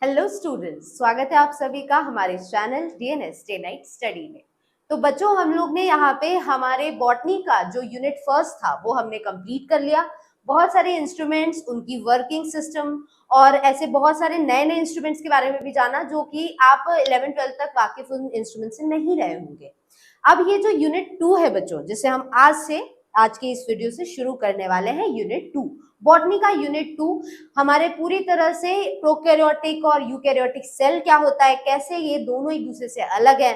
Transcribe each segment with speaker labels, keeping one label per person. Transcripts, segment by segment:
Speaker 1: Hello students, स्वागत है आप सभी का हमारे channel DNS day night study में। तो बच्चों, हम लोग ने यहाँ पे हमारे बॉटनी का जो यूनिट फर्स्ट था वो हमने कंप्लीट कर लिया। बहुत सारे इंस्ट्रूमेंट्स, उनकी वर्किंग सिस्टम और ऐसे बहुत सारे नए नए इंस्ट्रूमेंट्स के बारे में भी जाना जो कि आप 11th-12th तक वाकिफ उन इंस्ट्रूमेंट से नहीं रहे होंगे। अब ये जो यूनिट 2 है बच्चों, जिसे हम आज के इस वीडियो से शुरू करने वाले हैं, यूनिट 2 बॉटनी का यूनिट 2 हमारे पूरी तरह से प्रोकैरियोटिक और यूकैरियोटिक सेल क्या होता है, कैसे ये दोनों एक दूसरे से अलग है,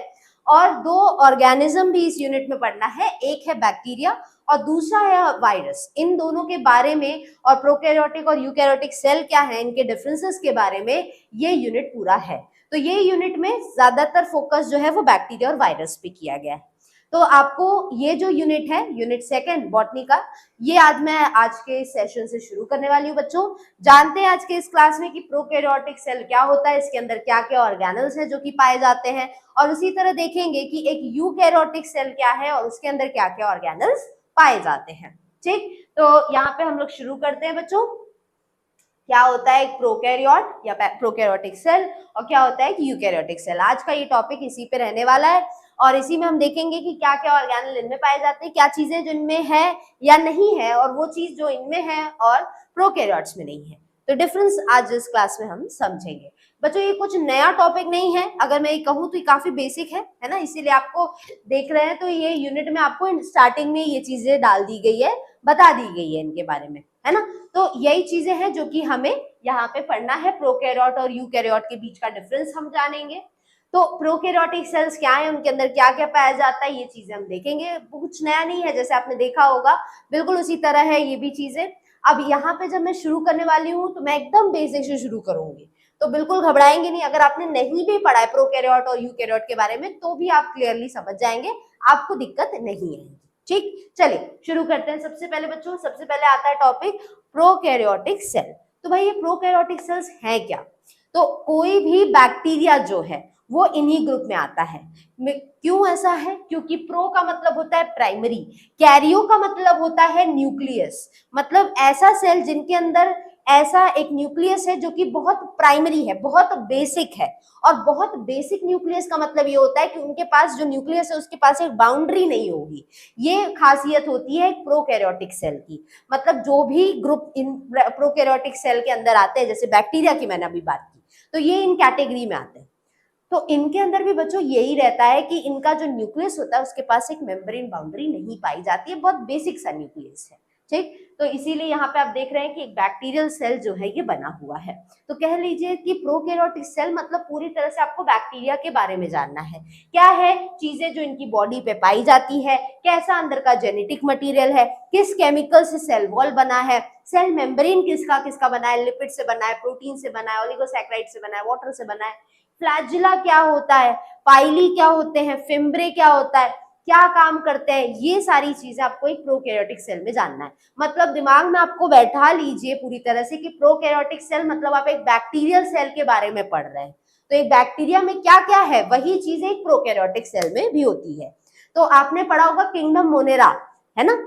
Speaker 1: और दो ऑर्गेनिज्म भी इस यूनिट में पढ़ना है, एक है बैक्टीरिया और दूसरा है वायरस। इन दोनों के बारे में और प्रोकैरियोटिक और यूकैरियोटिक सेल क्या है, इनके डिफरेंसेस के बारे में ये यूनिट पूरा है। तो ये यूनिट में ज्यादातर फोकस जो है वो बैक्टीरिया और वायरस पे किया गया है। तो आपको ये जो यूनिट है, यूनिट सेकंड बॉटनी का, ये आज के सेशन से शुरू करने वाली हूँ। बच्चों, जानते हैं आज के इस क्लास में कि प्रोकैरियोटिक सेल क्या होता है, इसके अंदर क्या क्या ऑर्गेनल्स है जो कि पाए जाते हैं, और उसी तरह देखेंगे कि एक यूकैरियोटिक सेल क्या है और उसके अंदर क्या क्या ऑर्गेनल्स पाए जाते हैं। ठीक, तो यहाँ पे हम लोग शुरू करते हैं बच्चों। क्या होता है एक प्रोकैरियोट या प्रोकैरियोटिक सेल और क्या होता है एक यूकैरियोटिक सेल। आज का ये टॉपिक इसी पे रहने वाला है और इसी में हम देखेंगे कि क्या क्या ऑर्गेनल इनमें पाए जाते हैं, क्या चीजें जो इनमें है या नहीं है, और वो चीज जो इनमें है और प्रोकैरियोट्स में नहीं है। तो डिफरेंस आज इस क्लास में हम समझेंगे। बच्चों, ये कुछ नया टॉपिक नहीं है, अगर मैं ये कहूँ तो ये काफी बेसिक है ना, इसीलिए आपको देख रहे हैं तो ये यूनिट में आपको स्टार्टिंग में ये चीजें डाल दी गई है, बता दी गई है इनके बारे में, है ना। तो यही चीजें हैं जो कि हमें यहाँ पे पढ़ना है। प्रोकैरियोट और यूकैरियोट के बीच का डिफरेंस हम जानेंगे। तो प्रोकैरियोटिक सेल्स क्या है, उनके अंदर क्या क्या पाया जाता है, ये चीजें हम देखेंगे। कुछ नया नहीं है, जैसे आपने देखा होगा बिल्कुल उसी तरह है ये भी चीजें। अब यहाँ पे जब मैं शुरू करने वाली हूँ तो मैं एकदम बेसिक से शुरू करूंगी, तो बिल्कुल घबराएंगे नहीं। अगर आपने नहीं भी पढ़ा है प्रोकैरियोट और यूकैरियोट के बारे में तो भी आप क्लियरली समझ जाएंगे, आपको दिक्कत नहीं है। ठीक, चलिए शुरू करते हैं। सबसे पहले बच्चों, सबसे पहले आता है टॉपिक प्रोकैरियोटिक सेल। तो भाई ये प्रोकैरियोटिक सेल्स है क्या? तो कोई भी बैक्टीरिया जो है वो इन्हीं ग्रुप में आता है। क्यों ऐसा है? क्योंकि प्रो का मतलब होता है प्राइमरी, कैरियो का मतलब होता है न्यूक्लियस, मतलब ऐसा सेल जिनके अंदर ऐसा एक न्यूक्लियस है जो कि बहुत प्राइमरी है, बहुत बेसिक है। और बहुत बेसिक न्यूक्लियस का मतलब ये होता है कि उनके पास जो न्यूक्लियस है उसके पास एक बाउंड्री नहीं होगी। ये खासियत होती है एक प्रोकैरियोटिक सेल की। मतलब जो भी ग्रुप इन प्रोकैरियोटिक सेल के अंदर आते हैं, जैसे बैक्टीरिया की मैंने अभी बात की, तो ये इन कैटेगरी में आते हैं। तो इनके अंदर भी बच्चों यही रहता है कि इनका जो न्यूक्लियस होता है उसके पास एक मेम्ब्रेन बाउंड्री नहीं पाई जाती है, बहुत बेसिक सा न्यूक्लियस है। ठीक, तो इसीलिए यहाँ पे आप देख रहे हैं कि एक बैक्टीरियल सेल जो है ये बना हुआ है। तो कह लीजिए कि प्रोकैरियोटिक सेल मतलब पूरी तरह से आपको बैक्टीरिया के बारे में जानना है। क्या है चीजें जो इनकी बॉडी पे पाई जाती है, कैसा अंदर का जेनेटिक मटेरियल है, किस केमिकल से सेल वॉल बना है, सेल मेम्ब्रेन किसका किसका बना है, लिपिड से बना है, प्रोटीन से बना है, ओलिगोसैकेराइड से बना है, वाटर से बना है, फ्लैजिला क्या होता है, पाइली क्या होते हैं, फिम्ब्रे क्या होता है, क्या काम करते हैं, ये सारी चीजें आपको एक प्रोकैरियोटिक सेल में जानना है। मतलब दिमाग में आपको बैठा लीजिए पूरी तरह से कि प्रोकैरियोटिक सेल मतलब आप एक बैक्टीरियल सेल के बारे में पढ़ रहे हैं। तो एक बैक्टीरिया में क्या क्या है वही चीजें एक प्रोकैरियोटिक सेल में भी होती है। तो आपने पढ़ा होगा किंगडम मोनेरा, है ना।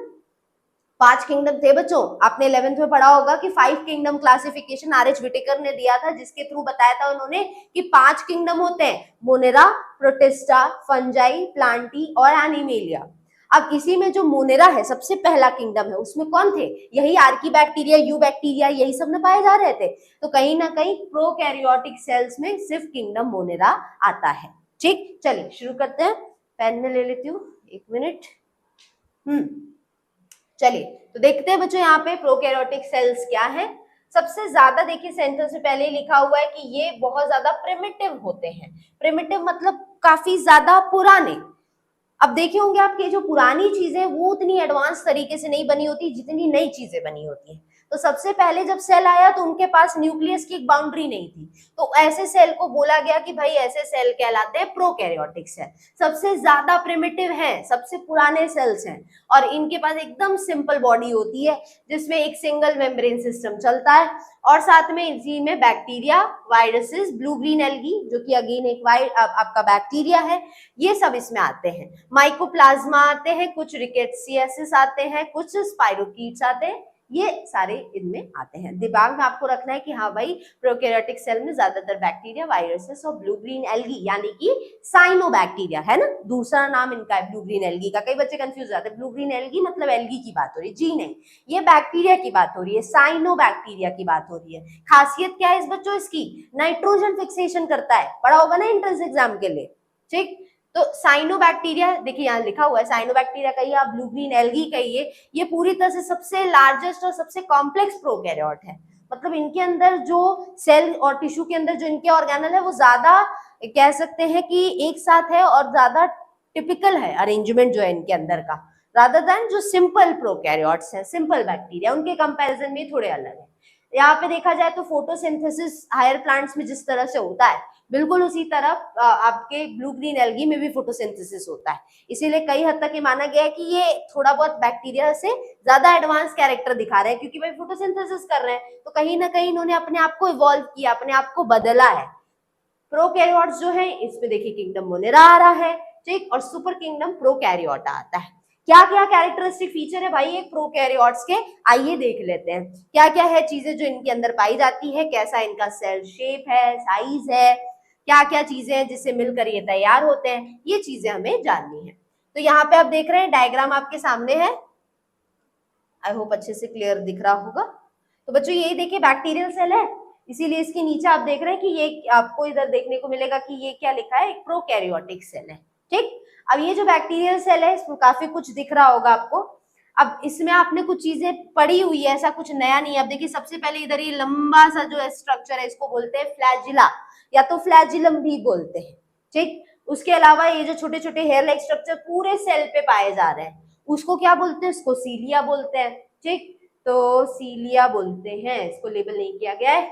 Speaker 1: 5 किंगडम थे बच्चों। आपने 11th में पढ़ा होगा कि 5 किंगडम क्लासिफिकेशन आर.एच. व्हिटेकर ने दिया था, जिसके थ्रू बताया था उन्होंने कि 5 किंगडम होते हैं, मोनेरा, प्रोटिस्टा, फंजाई, प्लांटी और एनिमेलिया। अब इसी में जो मोनेरा है सबसे पहला किंगडम है, उसमें कौन थे? यही आर्की बैक्टीरिया, यू बैक्टीरिया, यही सब में पाए जा रहे थे। तो कहीं ना कहीं प्रोकैरियोटिक सेल्स में सिर्फ किंगडम मोनेरा आता है। ठीक, चलिए शुरू करते हैं। पेन में ले लेती हूँ, 1 मिनट। चलिए तो देखते हैं बच्चों यहाँ पे प्रोकैरियोटिक सेल्स क्या है। सबसे ज्यादा देखिए सेंटर से पहले ही लिखा हुआ है कि ये बहुत ज्यादा प्रिमिटिव होते हैं। प्रिमिटिव मतलब काफी ज्यादा पुराने। अब देखे होंगे आपकी जो पुरानी चीजें वो उतनी एडवांस तरीके से नहीं बनी होती जितनी नई चीजें बनी होती हैं। तो सबसे पहले जब सेल आया तो उनके पास न्यूक्लियस की एक बाउंड्री नहीं थी, तो ऐसे सेल को बोला गया कि भाई ऐसे सेल कहलाते हैं प्रोकैरियोटिक सेल। सबसे ज्यादा प्रिमिटिव हैं, सबसे पुराने सेल्स हैं और इनके पास एकदम सिंपल बॉडी होती है जिसमें एक सिंगल मेम्ब्रेन सिस्टम चलता है और साथ में इसी में bacteria, viruses, blue green algae जो कि अगेन एक आपका बैक्टीरिया है, ये सब इसमें आते हैं। माइकोप्लाज्मा आते हैं, कुछ रिकेट्सियासिस आते हैं, कुछ स्पाइरोकीट्स आते हैं, ये सारे इनमें आते हैं। दिमाग में आपको रखना है कि हाँ भाई प्रोकैरियोटिक सेल में ज्यादातर बैक्टीरिया, वायरसेस और ब्लू ग्रीन एल्गी यानी कि साइनोबैक्टीरिया है ना, दूसरा नाम इनका है ब्लू ग्रीन एल्गी का। कई बच्चे कंफ्यूज जाते हैं, ब्लू ग्रीन एल्गी मतलब एल्गी की बात हो रही है, जी नहीं, ये बैक्टीरिया की बात हो रही है, साइनोबैक्टीरिया की बात हो रही है। खासियत क्या है इस बच्चों इसकी, नाइट्रोजन फिक्सेशन करता है, पढ़ा होगा ना एंट्रेंस एग्जाम के लिए, ठीक। तो साइनोबैक्टीरिया देखिए यहाँ लिखा हुआ है, साइनोबैक्टीरिया कहिए आप, ब्लू ग्रीन एल्गी कहिए, ये पूरी तरह से सबसे लार्जेस्ट और सबसे कॉम्प्लेक्स प्रोकैरियोट है। मतलब इनके अंदर जो सेल और टिश्यू के अंदर जो इनके ऑर्गेनल है वो ज्यादा कह सकते हैं कि एक साथ है और ज्यादा टिपिकल है अरेंजमेंट जो है इनके अंदर का, रादर देन जो सिंपल प्रोकैरियोट्स हैं, सिंपल बैक्टीरिया, उनके कंपैरिजन में थोड़े अलग है। यहाँ पे देखा जाए तो फोटोसिंथेसिस हायर प्लांट्स में जिस तरह से होता है, बिल्कुल उसी तरह आपके ब्लू ग्रीन एल्गी में भी फोटोसिंथेसिस होता है। इसीलिए कई हद तक ये माना गया है कि ये थोड़ा बहुत बैक्टीरिया से ज्यादा एडवांस कैरेक्टर दिखा रहे हैं, क्योंकि भाई फोटोसिंथेसिस कर रहे हैं तो कहीं ना कहीं इन्होंने अपने आप को इवॉल्व किया, अपने आप को बदला है। प्रोकैरियोट्स जो है इसमें देखिए किंगडम मोनेरा आ रहा है, ठीक, और सुपर किंगडम प्रोकैरियोटा आता है। क्या क्या कैरेक्टरिस्टिक फीचर है भाई एक प्रोकैरियोट्स के, आइए देख लेते हैं क्या क्या है चीजें जो इनके अंदर पाई जाती है, कैसा इनका सेल शेप है, साइज है, क्या क्या चीजें हैं जिससे मिलकर ये तैयार होते हैं, ये चीजें हमें जाननी है। तो यहाँ पे आप देख रहे हैं डायग्राम आपके सामने है, आई होप अच्छे से क्लियर दिख रहा होगा। तो बच्चों यही देखिए बैक्टीरियल सेल है, इसीलिए इसके नीचे आप देख रहे हैं कि ये आपको इधर देखने को मिलेगा कि ये क्या लिखा है, एक प्रोकैरियोटिक सेल है, ठीक। अब ये जो बैक्टीरियल सेल है इसमें काफी कुछ दिख रहा होगा आपको। अब इसमें आपने कुछ चीजें पढ़ी हुई है, ऐसा कुछ नया नहीं है। अब देखिए सबसे पहले इधर ये लंबा सा जो स्ट्रक्चर है इसको बोलते हैं फ्लैजिला, या तो फ्लैजिलम भी बोलते हैं, ठीक। उसके अलावा ये जो छोटे छोटे हेयर लाइक स्ट्रक्चर पूरे सेल पे पाए जा रहे हैं उसको क्या बोलते हैं, उसको सीलिया बोलते हैं, ठीक। तो सीलिया बोलते हैं, इसको लेबल नहीं किया गया है।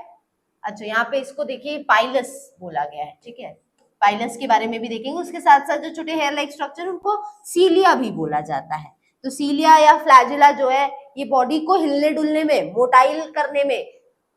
Speaker 1: अच्छा यहाँ पे इसको देखिए पाइलस बोला गया है, ठीक है, पाइलस के बारे में भी देखेंगे। उसके साथ साथ जो छोटे हेयर लाइक स्ट्रक्चर उनको सीलिया भी बोला जाता है। तो सीलिया या फ्लैजिला जो है ये बॉडी को हिलने डुलने में, मोटाइल करने में,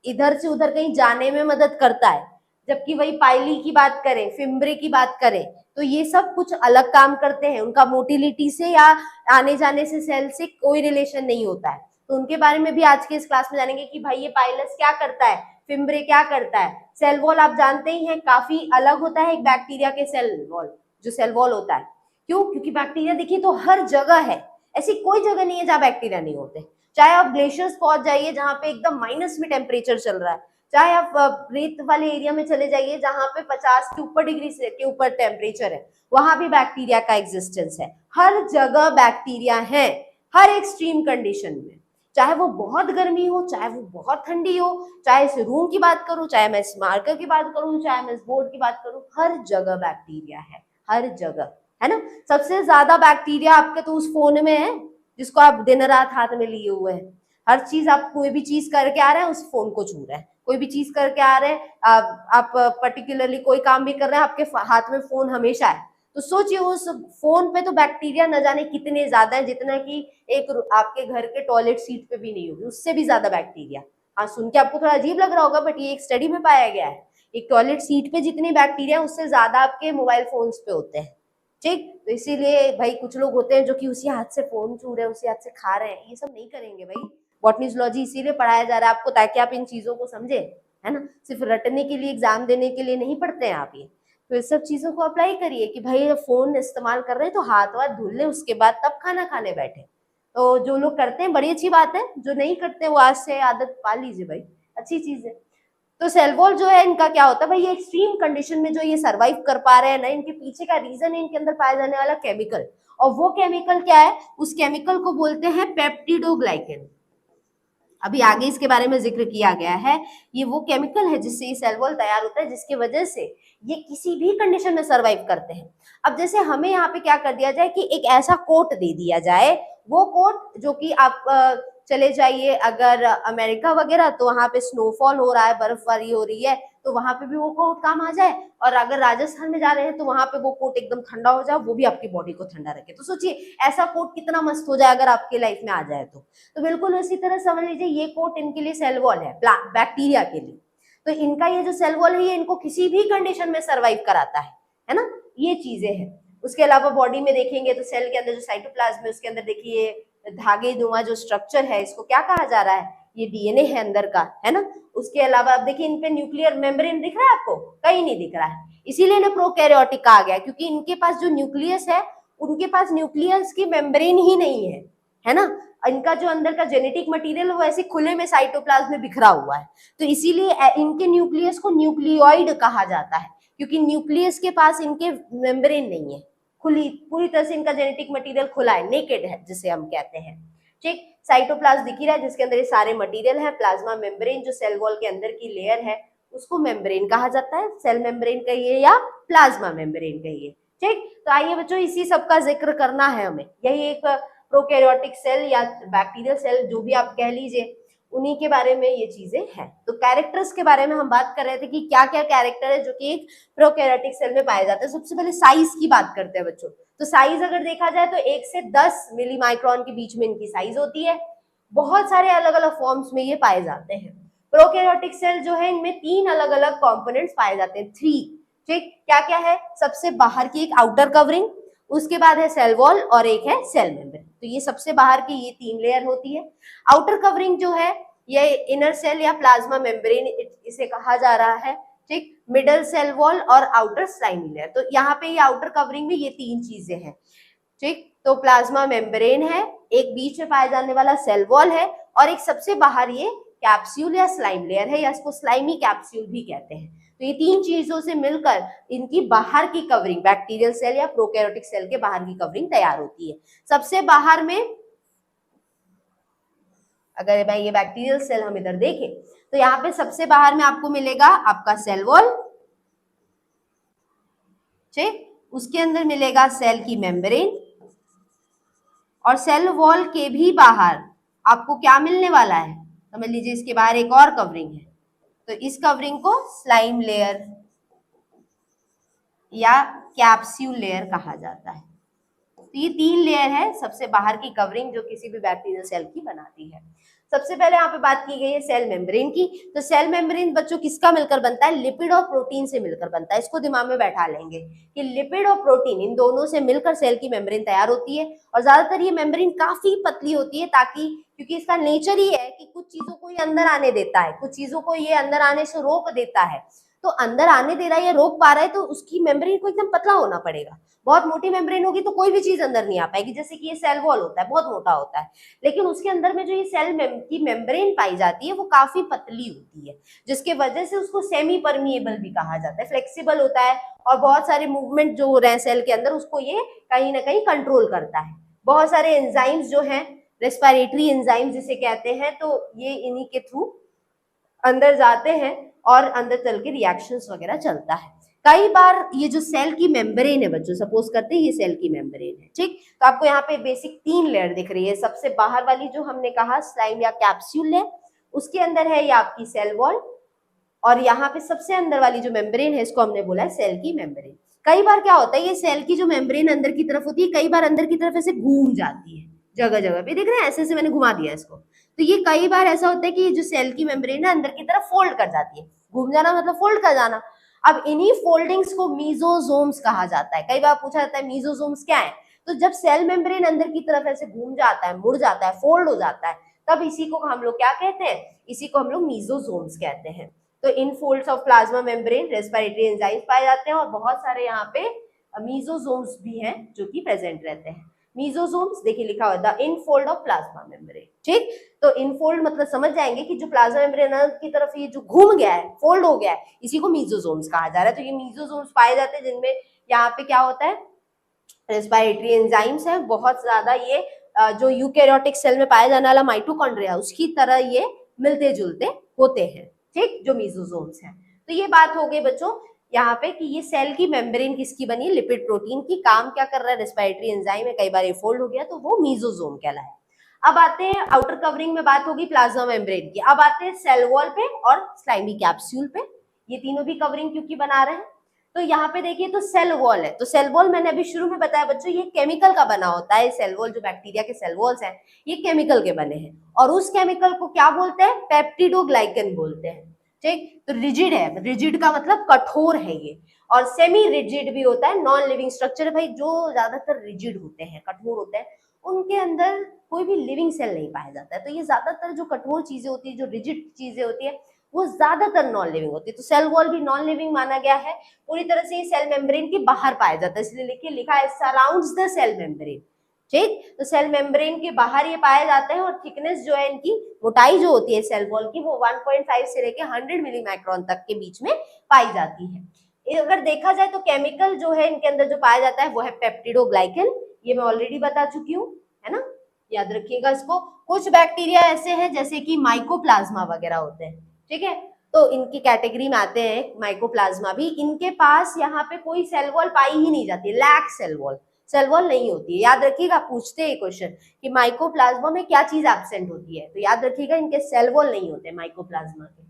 Speaker 1: इधर से उधर कहीं जाने में मदद करता है। जबकि वही पाइली की बात करें, फिम्ब्रे की बात करें तो ये सब कुछ अलग काम करते हैं, उनका मोटिलिटी से या आने जाने से सेल से कोई रिलेशन नहीं होता है। तो उनके बारे में भी आज के इस क्लास में जानेंगे कि भाई ये पाइलस क्या करता है, फिम्ब्रे क्या करता है। सेल वॉल आप जानते ही हैं काफी अलग होता है एक बैक्टीरिया के सेल वॉल, जो सेल वॉल होता है, क्यों, क्योंकि बैक्टीरिया देखिए तो हर जगह है, ऐसी कोई जगह नहीं है जहाँ बैक्टीरिया नहीं होते। चाहे आप ग्लेशियर्स पहुंच जाइए जहाँ पे एकदम माइनस में टेम्परेचर चल रहा है, चाहे आप रेत वाले एरिया में चले जाइए जहाँ पे 50 के ऊपर डिग्री से के ऊपर टेम्परेचर है, वहां भी बैक्टीरिया का एग्जिस्टेंस है। हर जगह बैक्टीरिया है, हर एक्सट्रीम कंडीशन में, चाहे वो बहुत गर्मी हो, चाहे वो बहुत ठंडी हो, चाहे इस रूम की बात करूं, चाहे मैं इस मार्कर की बात करूं, चाहे मैं इस बोर्ड की बात करूं, हर जगह बैक्टीरिया है, हर जगह, है ना। सबसे ज्यादा बैक्टीरिया आपके तो उस फोन में है जिसको आप दिन रात हाथ में लिए हुए हैं। हर चीज, आप कोई भी चीज करके आ रहे हैं उस फोन को छू रहे हैं, कोई भी चीज करके आ रहे हैं, आप पर्टिकुलरली कोई काम भी कर रहे हैं, आपके हाथ में फोन हमेशा है। तो सोचिए उस फोन पे तो बैक्टीरिया न जाने कितने ज्यादा है, जितना कि एक आपके घर के टॉयलेट सीट पे भी नहीं होगी, उससे भी ज्यादा बैक्टीरिया। हाँ सुन के आपको थोड़ा अजीब लग रहा होगा बट ये एक स्टडी में पाया गया है, एक टॉयलेट सीट पे जितनी बैक्टीरिया उससे ज्यादा आपके मोबाइल फोन्स पे होते हैं, ठीक। तो इसीलिए भाई कुछ लोग होते हैं जो कि उसी हाथ से फोन छू रहे हैं, उसी हाथ से खा रहे हैं, ये सब नहीं करेंगे भाई। बॉटनी जूलॉजी इसीलिए पढ़ाया जा रहा है आपको ताकि आप इन चीजों को समझे, है ना। सिर्फ रटने के लिए, एग्जाम देने के लिए नहीं पढ़ते हैं आप ये। तो इस सब चीजों को अप्लाई करिए कि भाई फोन इस्तेमाल कर रहे हैं तो हाथ वाथ धुल ले, उसके बाद तब खाना खाने बैठे। तो जो लोग करते हैं बड़ी अच्छी बात है, जो नहीं करते वो आज से आदत पा लीजिए भाई, अच्छी चीज है। तो सेल वॉल जो है इनका क्या होता है भाई, ये एक्सट्रीम कंडीशन में जो ये सर्वाइव कर पा रहे हैं ना, इनके पीछे का रीजन है इनके अंदर पाया जाने वाला केमिकल। और वो केमिकल क्या है, उस केमिकल को बोलते हैं पेप्टिडोग्लाइकेन। अभी आगे इसके बारे में जिक्र किया गया है। ये वो केमिकल है जिससे ये सेल वॉल तैयार होता है, जिसकी वजह से ये किसी भी कंडीशन में सरवाइव करते हैं। अब जैसे हमें यहाँ पे क्या कर दिया जाए कि एक ऐसा कोट दे दिया जाए, वो कोट जो कि आप चले जाइए अगर अमेरिका वगैरह, तो वहां पे स्नोफॉल हो रहा है, बर्फबारी हो रही है, तो वहां पे भी वो कोट काम आ जाए। और अगर राजस्थान में जा रहे हैं तो वहां पे वो कोट एकदम ठंडा हो जाए, वो भी आपकी बॉडी को ठंडा रखे। तो सोचिए ऐसा कोट कितना मस्त हो जाए अगर आपकी लाइफ में आ जाए तो बिल्कुल उसी तरह समझ लीजिए ये कोट इनके लिए सेल वॉल है, बैक्टीरिया के लिए। तो इनका ये जो सेल वॉल है ये इनको किसी भी कंडीशन में सर्वाइव कराता है ना, ये चीजें हैं। उसके अलावा बॉडी में देखेंगे तो सेल के अंदर जो साइटोप्लाज्म है उसके अंदर देखिए धागेनुमा जो स्ट्रक्चर है, इसको क्या कहा जा रहा है, ये डीएनए है अंदर का, है ना। उसके अलावा अब देखिए इन पे न्यूक्लियर मेम्ब्रेन दिख रहा है आपको, कहीं नहीं दिख रहा है, इसीलिए इन्हें प्रोकैरियोटिक कहा गया, क्योंकि इनके पास जो न्यूक्लियस है, उनके पास न्यूक्लियस की मेम्ब्रेन ही नहीं है ना। इनका जो अंदर का जेनेटिक मटेरियल वो ऐसे खुले में साइटोप्लाज्म में बिखरा हुआ है, तो इसीलिए इनके न्यूक्लियस को न्यूक्लियोइड कहा जाता है, क्योंकि न्यूक्लियस के पास इनके मेम्ब्रेन नहीं है, खुली पूरी तरह से इनका जेनेटिक मटेरियल खुला है, नेकेड है जिसे हम कहते हैं। ठीक, साइटोप्लाज्म दिख ही रहा है जिसके अंदर ये सारे मटेरियल है। प्लाज्मा मेम्ब्रेन जो सेल वॉल के अंदर की लेयर है उसको मेम्ब्रेन कहा जाता है, सेल मेम्ब्रेन कहिए या प्लाज्मा मेम्ब्रेन कहिए। ठीक, तो आइए बच्चों इसी सब का जिक्र करना है हमें। यही एक प्रोकैरियोटिक सेल या बैक्टीरियल सेल जो भी आप कह लीजिए, उन्हीं के बारे में ये चीजें हैं। तो कैरेक्टर्स के बारे में हम बात कर रहे थे कि क्या क्या कैरेक्टर है जो कि एक प्रोकैरियोटिक सेल में पाए जाते हैं। सबसे पहले साइज की बात करते हैं बच्चों। तो साइज अगर देखा जाए तो 1 से 10 मिली माइक्रोन के बीच में इनकी साइज होती है। बहुत सारे अलग अलग फॉर्म्स में ये पाए जाते हैं। प्रोकैरियोटिक सेल जो है इनमें 3 अलग अलग कंपोनेंट्स पाए जाते हैं, 3। ठीक, क्या क्या है, सबसे बाहर की एक आउटर कवरिंग, उसके बाद है सेल वॉल और एक है सेल मेम्ब्रेन। तो ये सबसे बाहर की ये 3 लेयर होती है। आउटर कवरिंग जो है ये इनर सेल या प्लाज्मा मेम्ब्रेन इसे कहा जा रहा है। ठीक, मिडल सेल वॉल और आउटर स्लाइमी लेयर। तो यहाँ पे ये आउटर कवरिंग में ये 3 चीजें हैं। ठीक, तो प्लाज्मा मेम्ब्रेन है, एक बीच में पाया जाने वाला सेल वॉल है और एक सबसे बाहर ये कैप्सूल या स्लाइम लेयर है, या इसको स्लाइमी कैप्सूल भी कहते हैं। तो ये 3 चीजों से मिलकर इनकी बाहर की कवरिंग, बैक्टीरियल सेल या प्रोकैरियोटिक सेल के बाहर की कवरिंग तैयार होती है। सबसे बाहर में अगर भाई ये बैक्टीरियल सेल हम इधर देखें तो यहाँ पे सबसे बाहर में आपको मिलेगा आपका सेल वॉल। ठीक, उसके अंदर मिलेगा सेल की मेम्ब्रेन और सेल वॉल के भी बाहर आपको क्या मिलने वाला है, समझ लीजिए इसके बाहर एक और कवरिंग है। तो इस कवरिंग को स्लाइम लेयर या कैप्सूल लेयर कहा जाता है। तो ये 3 लेयर है सबसे बाहर की कवरिंग जो किसी भी बैक्टीरियल सेल की बनाती है। सबसे पहले यहाँ पे बात की गई है सेल मेम्ब्रेन की। तो सेल मेम्ब्रेन बच्चों किसका मिलकर बनता है, लिपिड और प्रोटीन से मिलकर बनता है। इसको दिमाग में बैठा लेंगे कि लिपिड और प्रोटीन इन दोनों से मिलकर सेल की मेम्ब्रेन तैयार होती है। और ज्यादातर ये मेम्ब्रेन काफी पतली होती है, ताकि क्योंकि इसका नेचर ही है कि कुछ चीजों को ये अंदर आने देता है, कुछ चीजों को ये अंदर आने से रोक देता है। तो अंदर आने दे रहा है या रोक पा रहा है तो उसकी मेम्ब्रेन को एकदम पतला होना पड़ेगा। बहुत मोटी मेम्ब्रेन होगी तो कोई भी चीज अंदर नहीं आ पाएगी, जैसे कि ये सेल वॉल होता है बहुत मोटा होता है, लेकिन उसके अंदर में जो ये सेल की मेम्ब्रेन पाई जाती है वो काफी पतली होती है, जिसके वजह से उसको सेमी परमिएबल भी कहा जाता है, फ्लेक्सिबल होता है और बहुत सारे मूवमेंट जो हो रहे हैं सेल के अंदर उसको ये कहीं ना कहीं कंट्रोल करता है। बहुत सारे एंजाइम्स जो हैं, रेस्पिरेटरी एंजाइम्स जिसे कहते हैं, तो ये इन्हीं के थ्रू अंदर जाते हैं और अंदर चल के रिएक्शंस वगैरह चलता है। कई बार ये जो सेल की मेम्ब्रेन है बच्चों, सपोज करते हैं ये सेल की मेम्ब्रेन है, ठीक, तो आपको यहाँ पे बेसिक 3 लेयर दिख रही है। सबसे बाहर वाली जो हमने कहा स्लाइम या कैप्सूल है, उसके अंदर है ये आपकी सेल वॉल, और यहाँ पे सबसे अंदर वाली जो मेम्ब्रेन है इसको हमने बोला है सेल की मेम्ब्रेन। कई बार क्या होता है, ये सेल की जो मेम्ब्रेन अंदर की तरफ होती है, कई बार अंदर की तरफ ऐसे घूम जाती है, जगह जगह पे देख रहे हैं, ऐसे ऐसे मैंने घुमा दिया इसको। तो ये कई बार ऐसा होता है कि जो सेल की मेम्ब्रेन है अंदर की तरफ फोल्ड कर जाती है। घूम जाना मतलब फोल्ड कर जाना। अब इन्हीं फोल्डिंग्स को मीजोजोम्स कहा जाता है। कई बार पूछा जाता है मीजोजोम्स क्या है, तो जब सेल मेम्ब्रेन अंदर की तरफ ऐसे घूम जाता है, मुड़ जाता है, फोल्ड हो जाता है, तब इसी को हम लोग क्या कहते हैं, इसी को हम लोग मीजोजोम्स कहते हैं। तो in folds of plasma membrane respiratory enzymes पाए जाते हैं और बहुत सारे यहाँ पे मीजोजोम्स भी हैं जो कि प्रेजेंट रहते हैं। मीजोजोम्स देखिए लिखा हुआ the infold of plasma membrane. ठीक, तो इनफोल्ड मतलब समझ जाएंगे कि जो प्लाज्मा मेम्ब्रेन की तरफ ये जो घूम गया है, फोल्ड हो गया है, इसी को मीजोजोम्स कहा जा रहा है। तो ये मीजोजोम्स पाए जाते हैं जिनमें यहाँ पे क्या होता है, रेस्पिरेटरी एंजाइम्स है बहुत ज्यादा। ये जो यूकैरियोटिक सेल में पाया जाने वाला माइटोकॉन्ड्रिया उसकी तरह ये मिलते जुलते होते हैं। ठीक, जो मीजोजोम्स हैं। तो ये बात हो गई बच्चों यहाँ पे कि ये सेल की मेम्ब्रेन किसकी बनी है, लिपिड प्रोटीन की। काम क्या कर रहा है, रेस्पिरेटरी एंजाइम है, कई बार ये फोल्ड हो गया तो वो मीजोजोम कहलाया। अब आते हैं आउटर कवरिंग में, बात होगी प्लाज्मा मेम्ब्रेन की। अब आते हैं सेल वॉल पे और स्लाइमी कैप्सूल पे। ये तीनों भी कवरिंग क्योंकि बना रहे हैं। तो यहाँ पे देखिए तो सेल वॉल है, तो सेल वॉल मैंने अभी शुरू में बताया बच्चों ये केमिकल का बना होता है। सेल वॉल जो बैक्टीरिया के सेल वॉल्स हैं ये केमिकल के बने हैं, और उस केमिकल को क्या बोलते हैं, पेप्टिडोग्लाइकन बोलते हैं। ठीक, तो रिजिड है, रिजिड का मतलब कठोर है ये, और सेमी रिजिड भी होता है, नॉन लिविंग स्ट्रक्चर है भाई। जो ज्यादातर रिजिड होते हैं, कठोर होते हैं, उनके अंदर कोई भी लिविंग सेल नहीं पाया जाता है। तो ये ज्यादातर जो कठोर चीजें होती है, जो रिजिड चीजें होती है, वो ज्यादातर नॉन लिविंग होती है। तो सेल वॉल भी नॉन लिविंग माना गया है। पूरी तरह से ये सेल मेम्ब्रेन के बाहर पाया जाता है, इसलिए लिखिए, लिखा है सराउंड्स द सेल मेम्ब्रेन। ठीक, तो सेल मेम्ब्रेन के बाहर ये पाए जाते हैं, और थिकनेस जो है इनकी, मोटाई जो होती है सेल वॉल की, वो 1.5 से लेके 100 मिलीमाइक्रोन तक के बीच में पाई जाती है। अगर देखा जाए तो केमिकल जो है इनके अंदर जो पाया जाता है वो है पेप्टिडोग्लाइकन, ये मैं ऑलरेडी बता चुकी हूँ, है ना, याद रखिएगा इसको। कुछ बैक्टीरिया ऐसे हैं जैसे कि माइकोप्लाज्मा वगैरह होते हैं, ठीक है, तो इनकी कैटेगरी में आते हैं माइकोप्लाज्मा भी। इनके पास यहाँ पे कोई सेल वॉल पाई ही नहीं जाती, lack cell wall, cell wall नहीं होती है। याद रखिएगा, पूछते हैं क्वेश्चन कि माइकोप्लाज्मा में क्या चीज एब्सेंट होती है, तो याद रखिएगा इनके सेल वॉल नहीं होते माइकोप्लाज्मा के।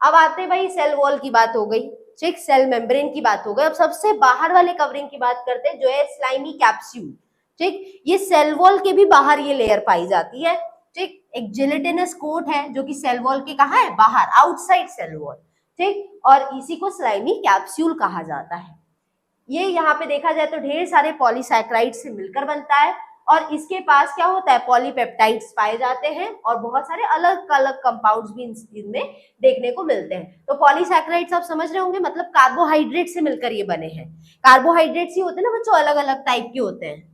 Speaker 1: अब आते हैं भाई, सेल वॉल की बात हो गई, ठीक, सेल मेम्ब्रेन की बात हो गई। अब सबसे बाहर वाले कवरिंग की बात करते हैं, जो है स्लाइमी कैप्सूल। ठीक, ये सेल वॉल के भी बाहर ये लेयर पाई जाती है। ठीक, एक जेलेटिनस कोट है जो कि सेल वॉल के कहाँ है, बाहर, आउटसाइड सेल वॉल। ठीक, और इसी को स्लाइमी कैप्सूल कहा जाता है। ये यहाँ पे देखा जाए तो ढेर सारे पॉलीसैकेराइड से मिलकर बनता है, और इसके पास क्या होता है, पॉलीपेप्टाइड्स पाए जाते हैं, और बहुत सारे अलग अलग कंपाउंड्स भी इनमें देखने को मिलते हैं। तो पॉलीसैकेराइड्स आप समझ रहे होंगे, मतलब कार्बोहाइड्रेट से मिलकर ये बने हैं। कार्बोहाइड्रेट्स ही होते हैं ना बच्चों, अलग अलग टाइप के होते हैं।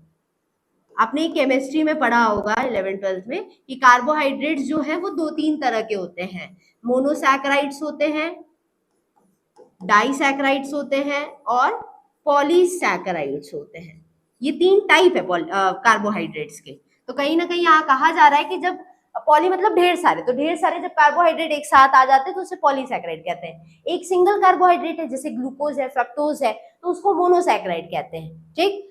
Speaker 1: आपने केमिस्ट्री में पढ़ा होगा 11th-12th में कि कार्बोहाइड्रेट्स जो है वो 2-3 तरह के होते हैं, मोनोसैकेराइड्स होते हैं, डाइसैकेराइड्स होते हैं, और पॉलीसैकेराइड्स होते हैं। ये 3 टाइप है कार्बोहाइड्रेट्स के। तो कहीं ना कहीं यहाँ कहा जा रहा है कि जब पॉली मतलब ढेर सारे, तो ढेर सारे जब कार्बोहाइड्रेट एक साथ आ जाते हैं तो उसे पॉलीसैकेराइड कहते हैं। एक सिंगल कार्बोहाइड्रेट है जैसे ग्लूकोज है, फ्रक्टोज है, तो उसको मोनोसैकेराइड कहते हैं। ठीक,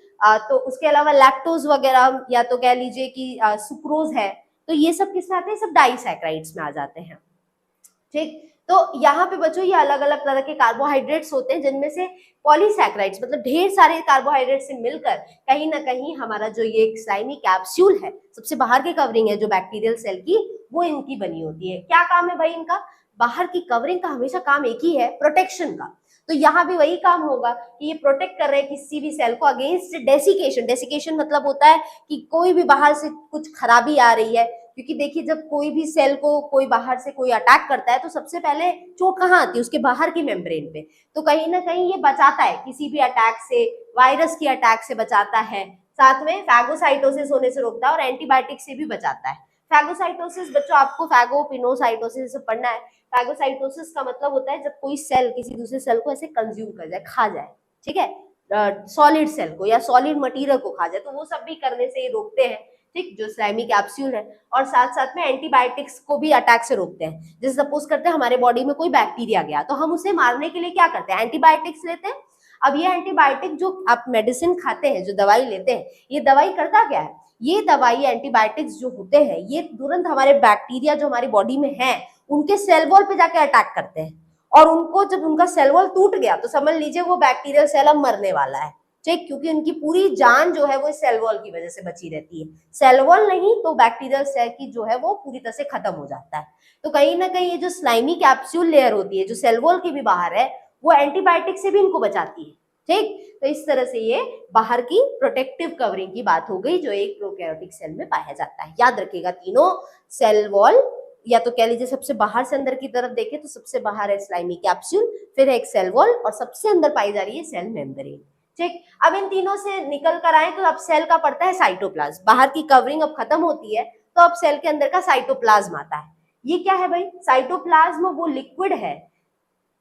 Speaker 1: तो उसके अलावा लैक्टोज वगैरह, या तो कह लीजिए कि सुक्रोज है, तो ये सब किस में आते हैं, सब डाइसैकेराइड्स में आ जाते हैं। ठीक, तो यहाँ पे बच्चों ये अलग अलग तरह के कार्बोहाइड्रेट्स होते हैं, जिनमें से पॉलीसैकेराइड्स मतलब ढेर सारे कार्बोहाइड्रेट से मिलकर कहीं ना कहीं हमारा जो ये स्लाइमी कैप्सूल है, सबसे बाहर की कवरिंग है जो बैक्टीरियल सेल की, वो इनकी बनी होती है। क्या काम है भाई इनका, बाहर की कवरिंग का हमेशा काम एक ही है, प्रोटेक्शन का। तो यहाँ भी वही काम होगा कि ये प्रोटेक्ट कर रहे हैं किसी भी सेल को अगेंस्ट डेसिकेशन। डेसिकेशन मतलब होता है कि कोई भी बाहर से कुछ खराबी आ रही है, क्योंकि देखिए जब कोई भी सेल को कोई बाहर से कोई अटैक करता है तो सबसे पहले चोट कहाँ आती है, उसके बाहर की मेम्ब्रेन पे। तो कहीं ना कहीं ये बचाता है किसी भी अटैक से, वायरस की अटैक से बचाता है, साथ में फैगोसाइटोसिस होने से रोकता है, और एंटीबायोटिक से भी बचाता है। फैगोसाइटोसिस बच्चों आपको फैगोपिनोसाइटोसिस से पढ़ना है। फैगोसाइटोसिस का मतलब होता है जब कोई सेल किसी दूसरे सेल को ऐसे कंज्यूम कर जाए, खा जाए, ठीक है, सॉलिड सेल को या सॉलिड मटेरियल को खा जाए, तो वो सब भी करने से ये रोकते हैं। ठीक, जो स्लाइमी कैप्सूल है, और साथ साथ में एंटीबायोटिक्स को भी अटैक से रोकते हैं। जैसे सपोज करते हैं हमारे बॉडी में कोई बैक्टीरिया गया, तो हम उसे मारने के लिए क्या करते हैं, एंटीबायोटिक्स लेते हैं। अब ये एंटीबायोटिक जो आप मेडिसिन खाते हैं, जो दवाई लेते हैं, ये दवाई करता क्या है, ये दवाई एंटीबायोटिक्स जो होते हैं ये तुरंत हमारे बैक्टीरिया जो हमारी बॉडी में है उनके सेल वॉल पे जाके अटैक करते हैं, और उनको जब उनका सेल वॉल टूट गया तो समझ लीजिए वो बैक्टीरियल सेल अब मरने वाला है। ठीक, क्योंकि उनकी पूरी जान जो है वो सेल वॉल की वजह से बची रहती है। सेल वॉल नहीं तो बैक्टीरियल सेल की जो है वो पूरी तरह से खत्म हो जाता है। तो कहीं ना कहीं ये जो स्लाइमी कैप्सूल लेयर होती है जो सेल वॉल के भी बाहर है, वो एंटीबायोटिक से भी इनको बचाती है। ठीक, तो इस तरह से ये बाहर की प्रोटेक्टिव कवरिंग की बात हो गई जो एक प्रोकैरियोटिक सेल में पाया जाता है। याद रखिएगा तीनों, सेल वॉल या तो कह लीजिए सबसे बाहर से अंदर की तरफ देखें तो सबसे बाहर है स्लाइमी कैप्सूल, फिर है एक सेल वॉल, और सबसे अंदर पाई जा रही है सेल मेम्ब्रेन। ठीक, अब इन तीनों से निकल कर आए तो अब सेल का पड़ता है साइटोप्लाज्म। बाहर की कवरिंग अब खत्म होती है तो अब सेल के अंदर का साइटोप्लाज्म आता है। ये क्या है भाई, साइटोप्लाज्म वो लिक्विड है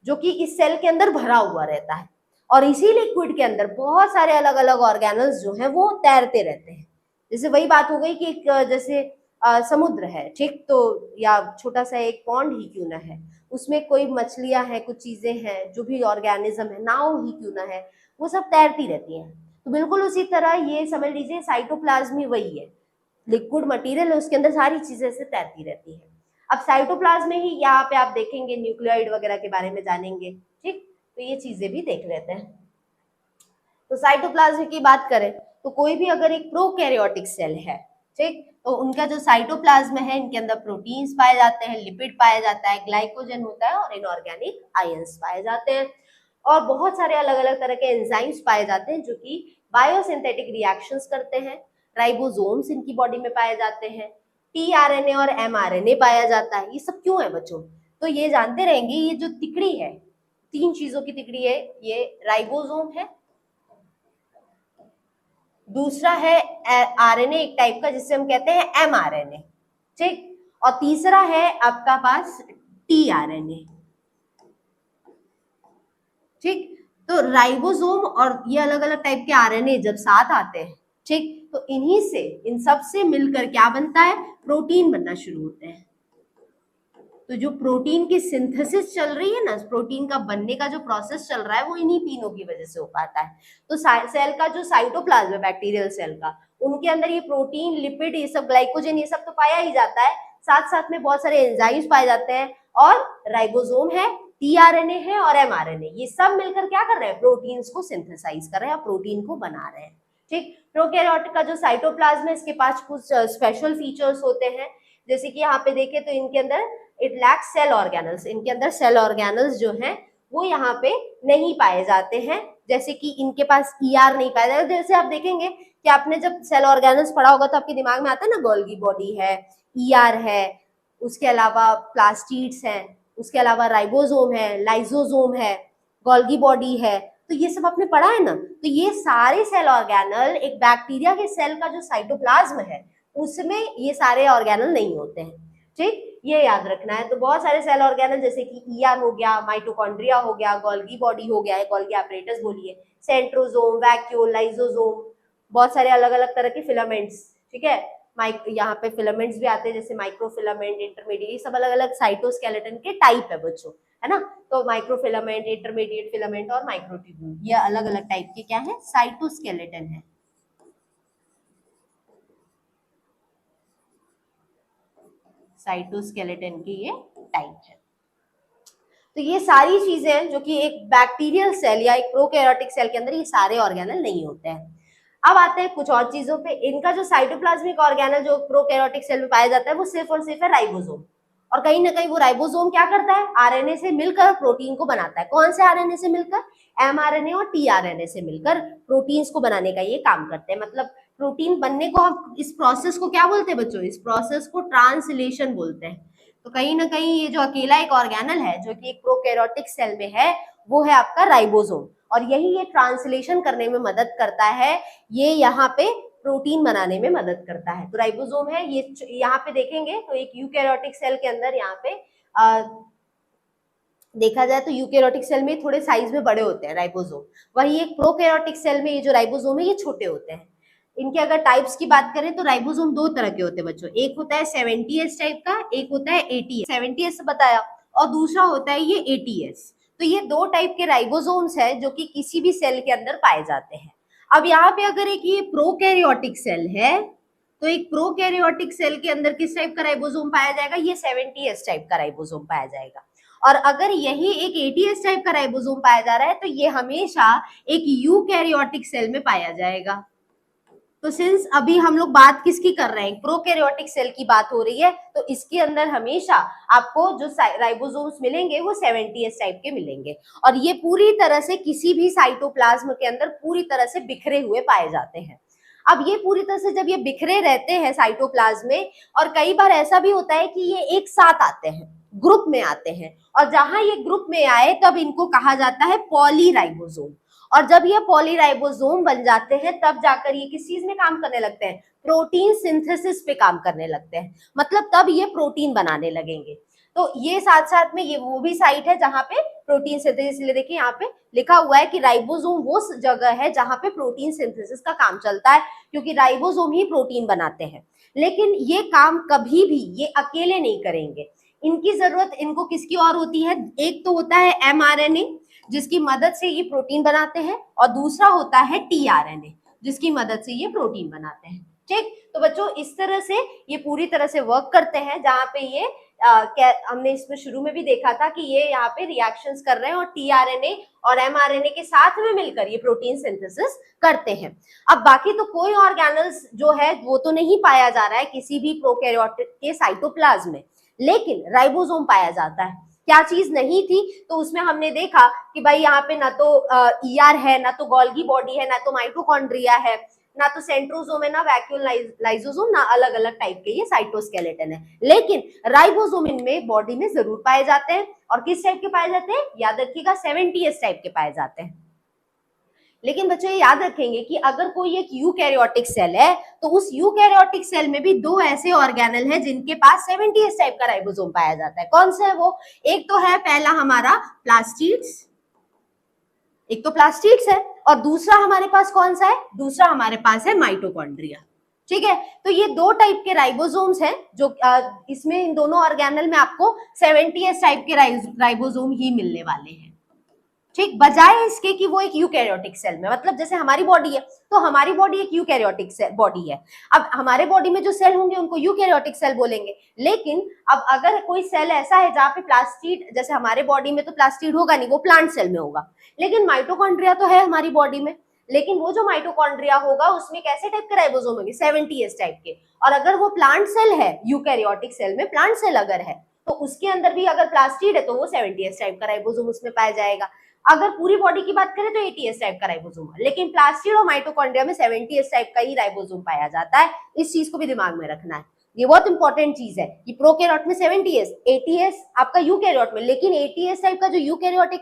Speaker 1: जो कि इस सेल के अंदर भरा हुआ रहता है, और इसी लिक्विड के अंदर बहुत सारे अलग अलग ऑर्गेनल्स जो हैं वो तैरते रहते हैं। जैसे वही बात हो गई कि एक जैसे समुद्र है, ठीक, तो या छोटा सा एक पॉन्ड ही क्यों ना है, उसमें कोई मछलियां हैं, कुछ चीजें हैं, जो भी ऑर्गेनिज्म है, नाव ही क्यों ना है, वो सब तैरती रहती हैं। तो बिल्कुल उसी तरह ये समझ लीजिए साइटोप्लाज्म ही वही है, लिक्विड मटेरियल है, उसके अंदर सारी चीजें ऐसे तैरती रहती है। अब साइटोप्लाज्म में ही यहाँ पे आप देखेंगे न्यूक्लियोइड वगैरह के बारे में जानेंगे। ठीक, तो ये चीजें भी देख लेते हैं। तो साइटोप्लाज्म की बात करें तो कोई भी अगर एक प्रोकैरियोटिक सेल है, ठीक, तो उनका जो साइटोप्लाज्म है इनके अंदर प्रोटीन्स पाए जाते हैं, लिपिड पाया जाता है, ग्लाइकोजन होता है, और इनऑर्गेनिक आयंस पाए जाते हैं, और बहुत सारे अलग अलग तरह के एंजाइम्स पाए जाते हैं जो कि बायोसिंथेटिक रिएक्शंस करते हैं। राइबोसोम्स इनकी बॉडी में पाए जाते हैं, टीआरएनए और एमआरएनए पाया जाता है। ये सब क्यों है बच्चों? तो ये जानते रहेंगे, ये जो तिकड़ी है, 3 चीजों की तिकड़ी है, ये राइबोसोम है, दूसरा है आरएनए एक टाइप का जिससे हम कहते हैं एमआरएनए, ठीक, और तीसरा है आपका पास टीआरएनए, ठीक। तो राइबोसोम और ये अलग अलग टाइप के आरएनए जब साथ आते हैं, ठीक, तो इन्हीं से, इन सब से मिलकर क्या बनता है? प्रोटीन बनना शुरू होते हैं। तो जो प्रोटीन की सिंथेसिस चल रही है ना, प्रोटीन का बनने का जो प्रोसेस चल रहा है, वो इन्हीं तीनों की वजह से हो पाता है। तो सेल का जो साइटोप्लाज्म है बैक्टीरियल सेल का, उनके अंदर ये प्रोटीन, लिपिड, ये सब, ग्लाइकोजन, ये सब तो पाया ही जाता है, साथ साथ में बहुत सारे एंजाइम्स पाए जाते हैं, और राइबोसोम है, टीआरएनए है और एमआरएनए, ये सब मिलकर क्या कर रहे हैं? प्रोटीन्स को सिंथेसाइज कर रहे हैं, प्रोटीन को बना रहे हैं, ठीक। प्रोकैरियोटिक का जो साइटोप्लाज्म है, इसके पास कुछ स्पेशल फीचर्स होते हैं, जैसे कि यहाँ पे देखें तो इनके अंदर इट लैक्स सेल ऑर्गेनल्स, इनके अंदर सेल ऑर्गेनल्स जो हैं वो यहाँ पे नहीं पाए जाते हैं, जैसे कि इनके पास ईआर नहीं पाया जाता। जैसे आप देखेंगे कि आपने जब सेल ऑर्गेनल्स पढ़ा होगा तो आपके दिमाग में आता है ना, गोल्गी बॉडी है, ईआर है, उसके अलावा प्लास्टिड्स हैं, उसके अलावा राइबोसोम है, लाइसोसोम है, गोल्गी बॉडी है, तो ये सब आपने पढ़ा है ना। तो ये सारे सेल ऑर्गेनल एक बैक्टीरिया के सेल का जो साइटोप्लाज्म है उसमें ये सारे ऑर्गेनल नहीं होते हैं, ठीक, ये याद रखना है। तो बहुत सारे सेल ऑर्गेनल जैसे कि ईआर हो गया, माइटोकॉन्ड्रिया हो गया, गोल्गी बॉडी हो गया, गोल्गी एपरेटस बोलिए, सेंट्रोसोम, वैक्यूल, लाइसोसोम, बहुत सारे अलग अलग तरह के फिलामेंट्स, ठीक है, यहाँ पे फिलामेंट्स भी आते हैं, जैसे माइक्रोफिलामेंट, इंटरमीडिएट, ये सब अलग अलग साइटोस्केलेटन के टाइप है बच्चों, है ना। तो माइक्रोफिलामेंट, इंटरमीडिएट फिलामेंट और माइक्रोट्यूब्यूल, ये अलग अलग टाइप के क्या है? साइटोस्केलेटन है। साइटोस्केलेटन की ये टाइप है। तो ये सारी चीजें हैं जो कि एक बैक्टीरियल सेल या एक प्रोकैरियोटिक सेल के अंदर ये सारे ऑर्गेनल नहीं होते हैं। अब आते हैं कुछ और चीजों पे। इनका जो साइटोप्लाज्मिक ऑर्गेनल जो प्रोकैरियोटिक सेल में पाया जाता है वो सिर्फ और सिर्फ है राइबोसोम, और कहीं ना कहीं वो राइबोसोम क्या करता है? आरएनए से मिलकर प्रोटीन को बनाता है। कौन से आरएनए से मिलकर? एमआरएनए और टीआरएनए से मिलकर प्रोटीन्स को बनाने का ये काम करते हैं। मतलब प्रोटीन बनने को हम इस प्रोसेस को क्या बोलते हैं बच्चों? इस प्रोसेस को ट्रांसलेशन बोलते हैं। तो कहीं ना कहीं ये जो अकेला एक ऑर्गेनल है जो कि एक प्रोकैरियोटिक सेल में है वो है आपका राइबोसोम, और यही ये ट्रांसलेशन करने में मदद करता है, ये यहाँ पे प्रोटीन बनाने में मदद करता है। तो राइबोसोम है ये, यहाँ पे देखेंगे तो एक यूकैरियोटिक सेल के अंदर यहाँ पे देखा जाए तो यूकैरियोटिक सेल में थोड़े साइज में बड़े होते हैं राइबोसोम, वही एक प्रोकैरियोटिक सेल में ये जो राइबोसोम है ये छोटे होते हैं। इनके अगर टाइप्स की बात करें तो राइबोसोम 2 तरह के होते हैं बच्चों, एक होता है 70S टाइप का, एक होता है 80S। 70S बताया, और दूसरा होता है ये 80S। तो ये 2 टाइप के राइबोसोम्स है जो कि किसी भी सेल के अंदर पाए जाते हैं। अब यहाँ पे अगर एक ये प्रोकैरियोटिक सेल है तो एक प्रोकैरियोटिक सेल के अंदर किस टाइप का राइबोसोम पाया जाएगा? ये 70S टाइप का राइबोसोम पाया जाएगा। और अगर यही एक 80S टाइप का राइबोसोम पाया जा रहा है तो ये हमेशा एक यूकैरियोटिक सेल में पाया जाएगा। तो सिंस अभी हम लोग बात किसकी कर रहे हैं? प्रोकैरियोटिक सेल की बात हो रही है, तो इसके अंदर हमेशा आपको जो राइबोसोम्स मिलेंगे वो 70S टाइप के मिलेंगे, और ये पूरी तरह से किसी भी साइटोप्लाज्म के अंदर पूरी तरह से बिखरे हुए पाए जाते हैं। अब ये पूरी तरह से जब ये बिखरे रहते हैं साइटोप्लाज्म में, और कई बार ऐसा भी होता है कि ये एक साथ आते हैं, ग्रुप में आते हैं, और जहां ये ग्रुप में आए तब इनको कहा जाता है पॉलीराइबोसोम। और जब ये पॉलीराइबोसोम बन जाते हैं तब जाकर ये किस चीज में काम करने लगते हैं? प्रोटीन सिंथेसिस पे काम करने लगते हैं, मतलब तब ये प्रोटीन बनाने लगेंगे। तो ये साथ साथ में ये वो भी साइट है जहां पे प्रोटीन सिंथेसिस, इसलिए देखिए यहाँ पे लिखा हुआ है कि राइबोसोम वो जगह है जहां पे प्रोटीन सिंथेसिस का काम चलता है, क्योंकि राइबोसोम ही प्रोटीन बनाते हैं। लेकिन ये काम कभी भी ये अकेले नहीं करेंगे, इनकी जरूरत इनको किसकी और होती है? एक तो होता है एमआरएनए जिसकी मदद से ये प्रोटीन बनाते हैं, और दूसरा होता है टीआरएनए जिसकी मदद से ये प्रोटीन बनाते हैं, ठीक। तो बच्चों इस तरह से ये पूरी तरह से वर्क करते हैं, जहां पे ये हमने इसमें शुरू में भी देखा था कि ये यहाँ पे रिएक्शंस कर रहे हैं और टीआरएनए और एमआरएनए के साथ में मिलकर ये प्रोटीन सिंथेसिस करते हैं। अब बाकी तो कोई ऑर्गेनल्स जो है वो तो नहीं पाया जा रहा है किसी भी प्रोकैरियोटिक के साइटोप्लाज्म में, लेकिन राइबोसोम पाया जाता है। क्या चीज नहीं थी? तो उसमें हमने देखा कि भाई यहाँ पे ना तो ईआर है, ना तो गोल्गी बॉडी है, ना तो माइटोकॉन्ड्रिया है, ना तो सेंट्रोसोम है, ना वैक्यूल लाइसोसोम, ना अलग अलग टाइप के ये साइटोस्केलेटन है। लेकिन राइबोसोम इनमें बॉडी में जरूर पाए जाते हैं। और किस टाइप के पाए जाते हैं? याद रखिएगा 70s टाइप के पाए जाते हैं। लेकिन बच्चों ये याद रखेंगे कि अगर कोई एक यूकैरियोटिक सेल है तो उस यूकैरियोटिक सेल में भी दो ऐसे ऑर्गेनल हैं जिनके पास 70s टाइप का राइबोसोम पाया जाता है। कौन सा है वो? एक तो है पहला हमारा प्लास्टिड्स, एक तो प्लास्टिड्स है, और दूसरा हमारे पास कौन सा है? दूसरा हमारे पास है माइटोकॉन्ड्रिया। ठीक है, तो ये दो टाइप के राइबोसोम्स हैं जो इसमें इन दोनों ऑर्गेनल में आपको 70s टाइप के राइबोसोम ही मिलने वाले हैं। ठीक, बजाय इसके कि वो एक यूकैरियोटिक सेल में, मतलब जैसे हमारी बॉडी है तो हमारी बॉडी एक यूकैरियोटिक बॉडी है। अब हमारे बॉडी में जो सेल होंगे उनको यूकैरियोटिक सेल बोलेंगे। लेकिन अब अगर कोई सेल ऐसा है जहाँ पे प्लास्टिड, जैसे हमारे बॉडी में तो प्लास्टिड होगा नहीं, वो प्लांट सेल में होगा, लेकिन माइटोकॉन्ड्रिया तो है हमारी बॉडी में। लेकिन वो जो माइटोकॉन्ड्रिया होगा उसमें कैसे टाइप के राइबोसोम होंगे? 70s टाइप के। और अगर वो प्लांट सेल है, यूकैरियोटिक सेल में प्लांट सेल अगर है, तो उसके अंदर भी अगर प्लास्टिड है तो वो 70s टाइप का राइबोसोम उसमें पाया जाएगा। अगर पूरी बॉडी की बात करें तो 80s टाइप का राइबोसोम है, लेकिन प्लास्टिड और माइटोकॉन्ड्रिया में 70s टाइप का ही राइबोसोम पाया जाता है। इस चीज को भी दिमाग में रखना है, ये बहुत इंपॉर्टेंट चीज है कि प्रोकैरियोट में 70s, 80s आपका यूकैरियोट में, लेकिन 80s टाइप का जो यूकैरियोटिक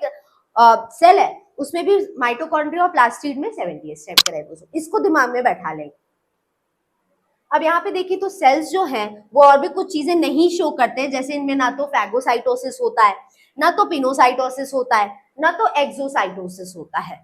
Speaker 1: सेल है उसमें भी माइटोकॉन्ड्रिया और प्लास्टिड में 70s टाइप का राइबोसोम, इसको दिमाग में बैठा लेंगे। अब यहाँ पे देखिए तो सेल्स जो हैं वो और भी कुछ चीजें नहीं शो करते, जैसे इनमें ना तो फैगोसाइटोसिस होता है, ना तो पिनोसाइटोसिस होता है, ना तो एक्सोसाइटोसिस होता है।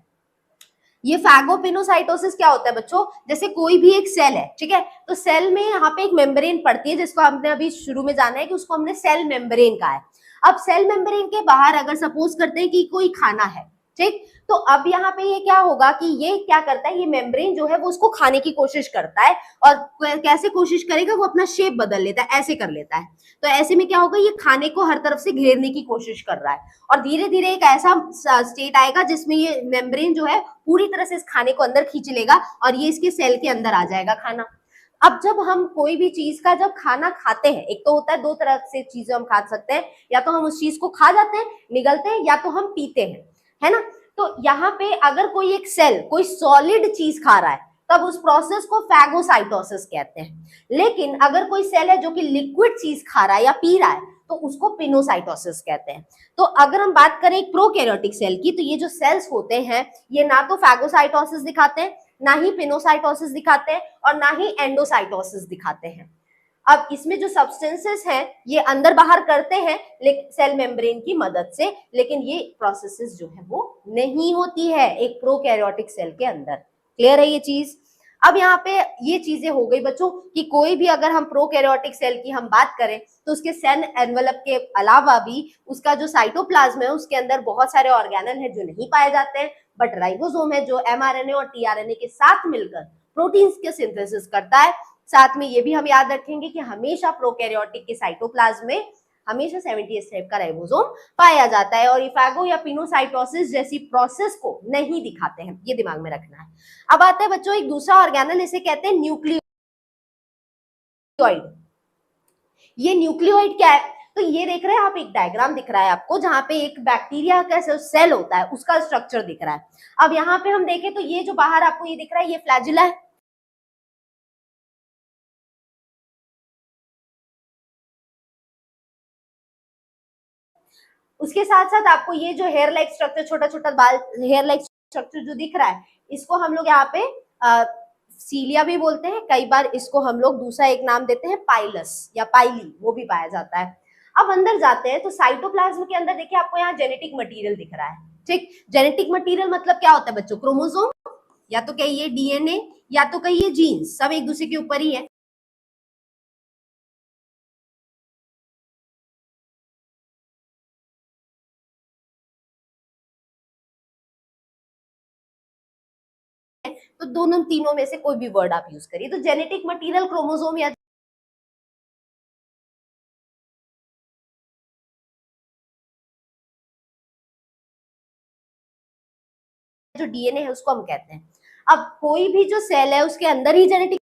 Speaker 1: ये फैगोपिनोसाइटोसिस क्या होता है बच्चों? जैसे कोई भी एक सेल है, ठीक है, तो सेल में यहाँ पे एक मेम्ब्रेन पड़ती है जिसको हमने अभी शुरू में जाना है कि उसको हमने सेल मेम्ब्रेन कहा है। अब सेल मेम्ब्रेन के बाहर अगर सपोज करते हैं कि कोई खाना है, ठीक, तो अब यहाँ पे ये क्या होगा कि ये क्या करता है, ये मेम्ब्रेन जो है वो उसको खाने की कोशिश करता है। और कैसे कोशिश करेगा? वो अपना शेप बदल लेता है, ऐसे कर लेता है। तो ऐसे में क्या होगा, ये खाने को हर तरफ से घेरने की कोशिश कर रहा है, और धीरे धीरे एक ऐसा स्टेट आएगा जिसमें ये मेम्ब्रेन जो है पूरी तरह से इस खाने को अंदर खींच लेगा और ये इसके सेल के अंदर आ जाएगा खाना। अब जब हम कोई भी चीज का जब खाना खाते हैं, एक तो होता है दो तरह से चीजें हम खा सकते हैं, या तो हम उस चीज को खा जाते हैं, निगलते हैं, या तो हम पीते हैं, है ना। तो यहाँ पे अगर कोई एक सेल कोई सॉलिड चीज खा रहा है तब उस प्रोसेस को फैगोसाइटोसिस कहते हैं। लेकिन अगर कोई सेल है जो कि लिक्विड चीज खा रहा है या पी रहा है तो उसको पिनोसाइटोसिस कहते हैं। तो अगर हम बात करें एक प्रोकैरियोटिक सेल की, तो ये जो सेल्स होते हैं ये ना तो फैगोसाइटोसिस दिखाते हैं, ना ही पिनोसाइटोसिस दिखाते हैं, और ना ही एंडोसाइटोसिस दिखाते हैं। अब इसमें जो सब्सटेंसेस हैं ये अंदर बाहर करते हैं सेल मेम्ब्रेन की मदद से, लेकिन ये प्रोसेसेस जो है वो नहीं होती है एक प्रोकैरियोटिक सेल के अंदर। क्लियर है ये चीज? अब यहाँ पे ये चीजें हो गई बच्चों कि कोई भी अगर हम प्रोकैरियोटिक सेल की हम बात करें तो उसके सेल एनवेलप के अलावा भी उसका जो साइटोप्लाज्म है उसके अंदर बहुत सारे ऑर्गेनल है जो नहीं पाए जाते हैं, बट राइबोसोम है जो एमआरएनए और टीआरएनए के साथ मिलकर प्रोटीन्स के सिंथेसिस करता है। साथ में ये भी हम याद रखेंगे कि हमेशा प्रोकैरियोटिक के साइटोप्लाज्म में हमेशा 70s टाइप का राइबोसोम पाया जाता है, और ये फैगो या पिनोसाइटोसिस जैसी प्रोसेस को नहीं दिखाते हैं, ये दिमाग में रखना है। अब आता है बच्चों एक दूसरा ऑर्गेनल, इसे कहते हैं न्यूक्लियोइड। ये न्यूक्लियोइड क्या है? तो ये देख रहे हैं आप, एक डायग्राम दिख रहा है आपको जहां पे एक बैक्टीरिया का सेल होता है उसका स्ट्रक्चर दिख रहा है। अब यहाँ पे हम देखें तो ये जो बाहर आपको ये दिख रहा है ये फ्लैजिला है, उसके साथ साथ आपको ये जो हेयर लाइक स्ट्रक्चर, छोटा छोटा बाल हेयर लाइक स्ट्रक्चर जो दिख रहा है इसको हम लोग यहाँ पे सीलिया भी बोलते हैं, कई बार इसको हम लोग दूसरा एक नाम देते हैं पाइलस या पाइली, वो भी पाया जाता है। अब अंदर जाते हैं तो साइटोप्लाज्म के अंदर देखिए आपको यहाँ जेनेटिक मटेरियल दिख रहा है। ठीक, जेनेटिक मटेरियल मतलब क्या होता है बच्चों? क्रोमोसोम, या तो कहिए डीएनए, या तो कहिए जीन्स, सब एक दूसरे के ऊपर ही है। तो दोनों तीनों में से कोई भी वर्ड आप यूज करिए, तो जेनेटिक मटेरियल क्रोमोसोम या जो डीएनए है उसको हम कहते हैं। अब कोई भी जो सेल है उसके अंदर ही जेनेटिक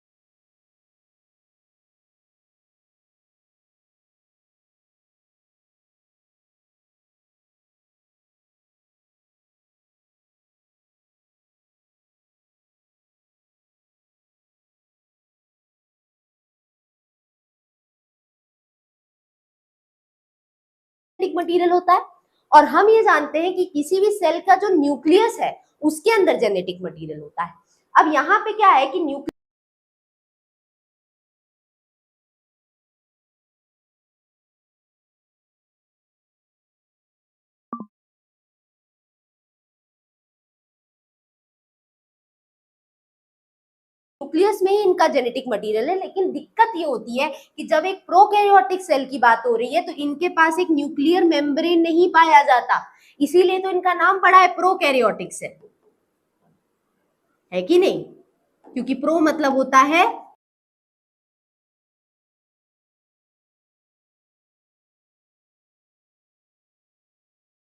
Speaker 1: जेनेटिक मटेरियल होता है, और हम ये जानते हैं कि किसी भी सेल का जो न्यूक्लियस है उसके अंदर जेनेटिक मटेरियल होता है। अब यहाँ पे क्या है कि न्यूक्लियस में ही इनका जेनेटिक मटेरियल है, लेकिन दिक्कत ये होती है कि जब एक प्रोकैरियोटिक सेल की बात हो रही है तो इनके पास एक न्यूक्लियर मेम्ब्रेन नहीं पाया जाता, इसीलिए तो इनका नाम पड़ा है प्रोकैरियोटिक सेल, है कि नहीं? क्योंकि प्रो मतलब होता है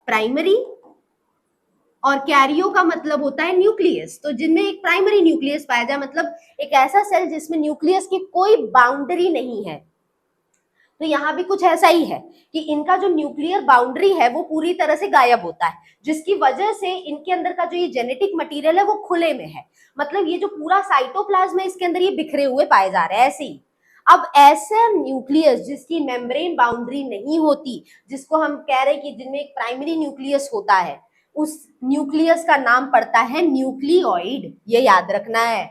Speaker 1: प्राइमरी, और कैरियो का मतलब होता है न्यूक्लियस। तो जिनमें एक प्राइमरी न्यूक्लियस पाया जाए, मतलब एक ऐसा सेल जिसमें न्यूक्लियस की कोई बाउंड्री नहीं है। तो यहाँ भी कुछ ऐसा ही है कि इनका जो न्यूक्लियर बाउंड्री है वो पूरी तरह से गायब होता है, जिसकी वजह से इनके अंदर का जो ये जेनेटिक मटेरियल है वो खुले में है, मतलब ये जो पूरा साइटोप्लाज्म है इसके अंदर ये बिखरे हुए पाए जा रहे हैं ऐसे ही। अब ऐसे न्यूक्लियस जिसकी मेम्ब्रेन बाउंड्री नहीं होती, जिसको हम कह रहे हैं कि जिनमें एक प्राइमरी न्यूक्लियस होता है, उस न्यूक्लियस का नाम पड़ता है न्यूक्लियोइड, ये याद रखना है।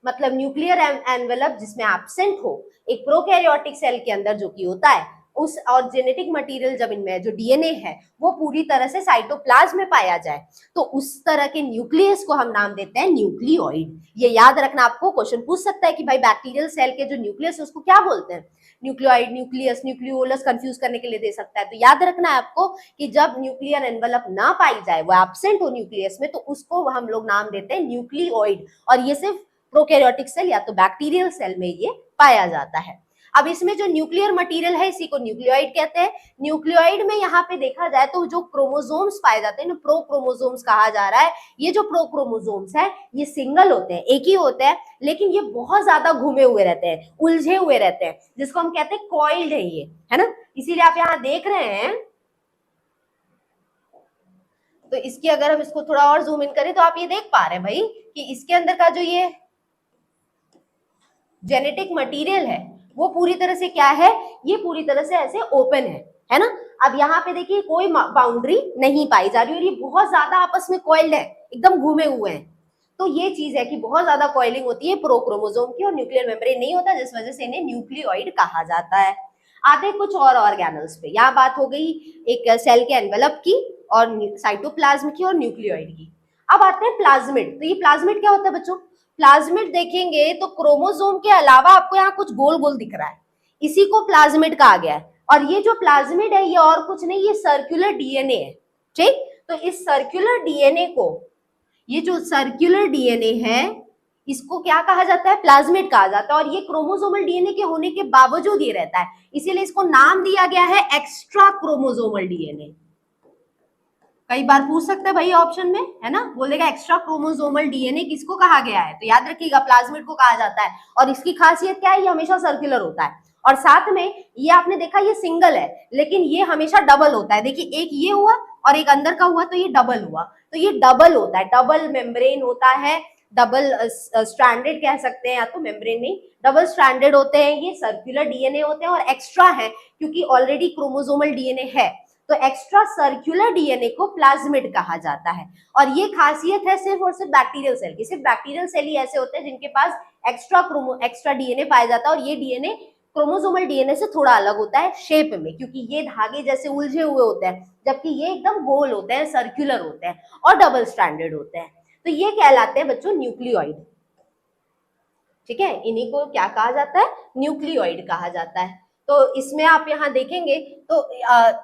Speaker 1: मतलब न्यूक्लियर एनवेलप जिसमें एब्सेंट हो एक प्रोकैरियोटिक सेल के अंदर जो कि होता है उस, और जेनेटिक मटेरियल जब इनमें जो डीएनए है वो पूरी तरह से साइटोप्लाज्म में पाया जाए, तो उस तरह के न्यूक्लियस को हम नाम देते हैं न्यूक्लियोइड। ये याद रखना, आपको क्वेश्चन पूछ सकता है कि भाई बैक्टीरियल सेल के जो न्यूक्लियस है उसको क्या बोलते हैं, न्यूक्लियोइड, न्यूक्लियस, न्यूक्लियोलस कंफ्यूज करने के लिए दे सकता है। तो याद रखना है आपको कि जब न्यूक्लियर एनवेलप ना पाई जाए, वो एब्सेंट हो न्यूक्लियस में, तो उसको हम लोग नाम देते हैं न्यूक्लियोइड, और ये सिर्फ प्रोकैरियोटिक सेल या तो बैक्टीरियल सेल में ये पाया जाता है। अब इसमें जो न्यूक्लियर मटेरियल है इसी को न्यूक्लियोइड कहते हैं। न्यूक्लियोइड में यहाँ पे देखा जाए तो जो क्रोमोसोम्स पाए जाते हैं ना, प्रो क्रोमोसोम्स कहा जा रहा है। ये जो प्रो क्रोमोसोम्स है ये सिंगल होते हैं, एक ही होते हैं, लेकिन ये बहुत ज्यादा घूमे हुए रहते हैं, उलझे हुए रहते हैं, जिसको हम कहते हैं कॉइल्ड है ये, है ना। इसीलिए आप यहाँ देख रहे हैं, तो इसकी अगर हम इसको थोड़ा और जूम इन करें तो आप ये देख पा रहे हैं भाई कि इसके अंदर का जो ये जेनेटिक मटेरियल है वो पूरी तरह से क्या है, ये पूरी तरह से ऐसे ओपन है ना। अब यहाँ पे देखिए कोई बाउंड्री नहीं पाई जा रही और ये बहुत ज्यादा आपस में कॉइल्ड है, एकदम घूमे हुए हैं। तो ये चीज है कि बहुत ज्यादा कॉइलिंग होती है प्रोक्रोमोसोम की, और न्यूक्लियर मेम्ब्रेन नहीं होता, जिस वजह से इन्हें न्यूक्लियोइड कहा जाता है। आते कुछ और ऑर्गेनल्स पे, यहाँ बात हो गई एक सेल के एनवेलप की और साइटोप्लाज्म की और न्यूक्लियोइड की। अब आते हैं प्लाज्मिड। तो ये प्लाज्मिड क्या होता है बच्चों? प्लाज्मिड देखेंगे तो क्रोमोसोम के अलावा आपको यहाँ कुछ गोल गोल दिख रहा है, इसी को प्लाज्मिड कहा गया है। और ये जो प्लाज्मिड है ये और कुछ नहीं, ये सर्कुलर डीएनए है, ठीक। तो इस सर्कुलर डीएनए को, ये जो सर्कुलर डीएनए है इसको क्या कहा जाता है? प्लाज्मिड कहा जाता है। और ये क्रोमोसोमल डीएनए के होने के बावजूद ये रहता है, इसीलिए इसको नाम दिया गया है एक्स्ट्रा क्रोमोसोमल डीएनए। कई बार पूछ सकते हैं भाई ऑप्शन में, है ना, बोलेगा एक्स्ट्रा क्रोमोसोमल डीएनए किसको कहा गया है, तो याद रखिएगा प्लाज्मिड को कहा जाता है। और इसकी खासियत क्या है? ये हमेशा सर्कुलर होता है, और साथ में ये आपने देखा ये सिंगल है, लेकिन ये हमेशा डबल होता है। देखिए एक ये हुआ और एक अंदर का हुआ, तो ये डबल हुआ, तो ये डबल होता है, डबल मेम्ब्रेन होता है, डबल स्ट्रैंडेड कह सकते हैं, या तो मेम्ब्रेन नहीं, डबल स्ट्रैंडेड होते हैं, ये सर्कुलर डीएनए होते हैं और एक्स्ट्रा है क्योंकि ऑलरेडी क्रोमोसोमल डीएनए है। तो एक्स्ट्रा सर्कुलर डीएनए को प्लाज्मिड कहा जाता है। और ये खासियत है सिर्फ और सिर्फ बैक्टीरियल सेल की, सिर्फ बैक्टीरियल सेल ही ऐसे होते हैं जिनके पास एक्स्ट्रा डीएनए पाया जाता है। और ये डीएनए क्रोमोसोमल डीएनए से थोड़ा अलग होता है शेप में, क्योंकि ये धागे जैसे उलझे हुए होते हैं, जबकि ये एकदम गोल होते हैं, सर्कुलर होते हैं और डबल स्ट्रैंडेड होते हैं। तो ये कहलाते हैं बच्चों न्यूक्लियोइड, ठीक है। इन्हीं को क्या कहा जाता है? न्यूक्लियोइड कहा जाता है। तो इसमें आप यहाँ देखेंगे तो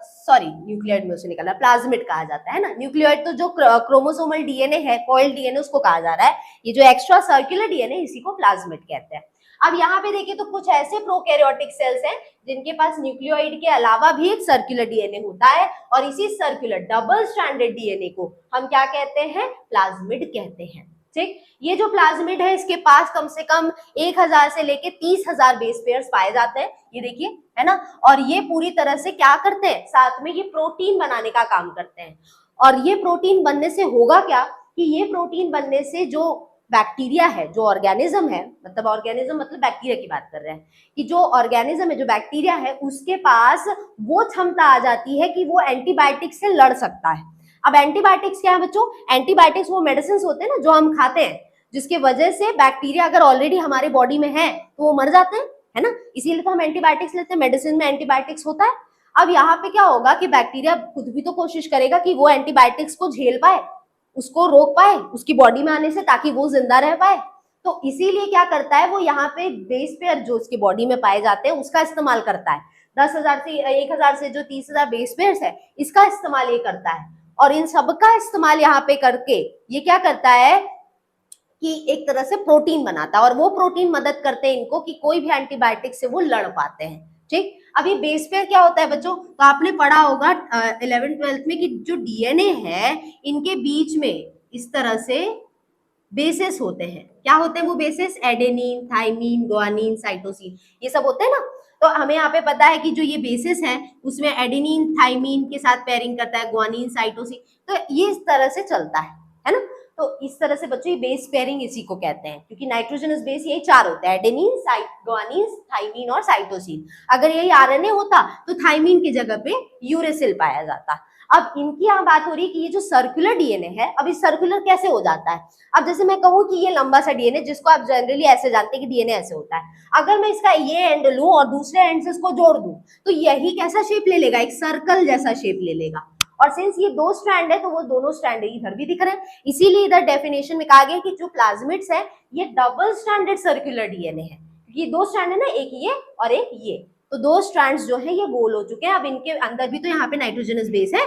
Speaker 1: सॉरी न्यूक्लियोइड में उसे निकला, प्लाज्मिड कहा जाता है ना। न्यूक्लियोइड तो जो क्रोमोसोमल डीएनए है, कॉइल्ड डीएनए, उसको कहा जा रहा है। ये जो एक्स्ट्रा सर्कुलर डीएनए इसी को प्लाज्मिड कहते हैं। अब यहाँ पे देखिए तो कुछ ऐसे प्रोकैरियोटिक सेल्स हैं जिनके पास न्यूक्लियोइड के अलावा भी एक सर्कुलर डीएनए होता है, और इसी सर्कुलर डबल स्ट्रैंडेड डीएनए को हम क्या कहते हैं? प्लाज्मिड कहते हैं, ठीक। ये जो प्लाज्मिड है इसके पास कम से कम 1000 से लेके 30,000 बेस पेयर्स पाए जाते हैं, ये देखिए, है ना। और ये पूरी तरह से क्या करते हैं? साथ में ये प्रोटीन बनाने का काम करते हैं। और ये प्रोटीन बनने से होगा क्या कि ये प्रोटीन बनने से जो बैक्टीरिया है, जो ऑर्गेनिज्म है, मतलब ऑर्गेनिज्म मतलब बैक्टीरिया की बात कर रहे हैं, कि जो ऑर्गेनिज्म है, जो बैक्टीरिया है, उसके पास वो क्षमता आ जाती है कि वो एंटीबायोटिक से लड़ सकता है। अब एंटीबायोटिक्स क्या है बच्चों? एंटीबायोटिक्स वो मेडिसिन होते हैं ना जो हम खाते हैं, जिसके वजह से बैक्टीरिया अगर ऑलरेडी हमारे बॉडी में है तो वो मर जाते हैं, है ना, इसीलिए तो हम एंटीबायोटिक्स लेते हैं, मेडिसिन में एंटीबायोटिक्स होता है। अब यहाँ पे क्या होगा कि बैक्टीरिया खुद भी तो कोशिश करेगा कि वो एंटीबायोटिक्स को झेल पाए, उसको रोक पाए उसकी बॉडी में आने से, ताकि वो जिंदा रह पाए। तो इसीलिए क्या करता है वो, यहाँ पे बेस पेयर जो उसकी बॉडी में पाए जाते हैं उसका इस्तेमाल करता है। 10,000 से 1,000 से जो 30,000 बेस पेयर्स है, इसका इस्तेमाल ये करता है। और इन सबका इस्तेमाल यहाँ पे करके ये क्या करता है कि एक तरह से प्रोटीन बनाता है, और वो प्रोटीन मदद करते हैं इनको कि कोई भी एंटीबायोटिक से वो लड़ पाते हैं। ठीक, अब ये बेस पेयर क्या होता है बच्चों? तो आपने पढ़ा होगा 11th-12th में कि जो डीएनए है इनके बीच में इस तरह से बेसिस होते हैं। क्या होते हैं वो basis? Adenine, thymine, guanine, cytosine, ये सब होते हैं ना। तो हमें यहाँ पे पता है कि जो ये बेसिस है उसमें एडेनिन थाइमिन के साथ पेयरिंग करता है, गुआनिन, साइटोसिन, तो ये इस तरह से चलता है ना। तो इस तरह से बच्चों ये बेस पेयरिंग इसी को कहते हैं, क्योंकि नाइट्रोजनस बेस यही चार होते हैं, एडेनिन, गुआनिन, थाइमिन और साइटोसिन। अगर यही आरएनए होता तो थाइमिन की जगह पे यूरेसिल पाया जाता। अब इनकी यहाँ बात हो रही है कि ये जो सर्कुलर डीएनए है, अब इस सर्कुलर कैसे हो जाता है? अब जैसे मैं कहूँ कि ये लंबा सा डीएनए, जिसको आप जनरली ऐसे जानते हैं कि डीएनए ऐसे होता है, अगर मैं इसका ये एंड लूं और दूसरे एंड से इसको जोड़ दूं तो यही कैसा शेप ले लेगा? एक सर्कल जैसा शेप ले लेगा। और सिंस ये दो स्ट्रैंड है तो वो दोनों स्ट्रैंड इधर भी दिख रहे हैं, इसीलिए इधर डेफिनेशन में कहा गया कि जो प्लाज्मिड्स है ये डबल स्ट्रैंडेड सर्कुलर डीएनए है। ये दो स्ट्रैंड है ना, एक ये और एक ये, तो दो स्ट्रैंड्स जो है ये गोल हो चुके हैं। अब इनके अंदर भी तो यहाँ पे नाइट्रोजनस बेस है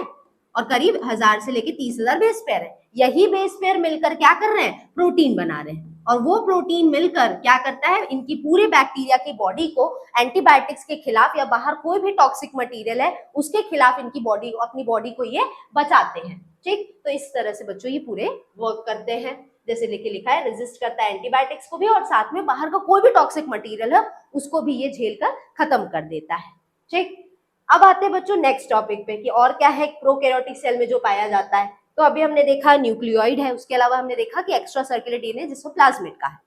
Speaker 1: और करीब 1000 से लेके 30,000 बेस पेयर है। यही बेस पेयर मिलकर क्या कर रहे हैं? प्रोटीन बना रहे हैं। और वो प्रोटीन मिलकर क्या करता है? इनकी पूरे बैक्टीरिया की बॉडी को एंटीबायोटिक्स के खिलाफ या बाहर कोई भी टॉक्सिक मटेरियल है उसके खिलाफ इनकी बॉडी, अपनी बॉडी को ये बचाते हैं। ठीक, तो इस तरह से बच्चों ये पूरे वर्क करते हैं। जैसे लिखे लिखा है, रेजिस्ट करता है एंटीबायोटिक्स को भी, और साथ में बाहर का कोई भी टॉक्सिक मटेरियल है उसको भी ये झेल कर खत्म कर देता है। ठीक, अब आते हैं बच्चों नेक्स्ट टॉपिक पे कि और क्या है प्रोकैरियोटिक सेल में जो पाया जाता है। तो अभी हमने देखा न्यूक्लियोइड है, उसके अलावा हमने देखा कि एक्स्ट्रा सर्कुलर डीएनए जिसको प्लाज्मिड का है।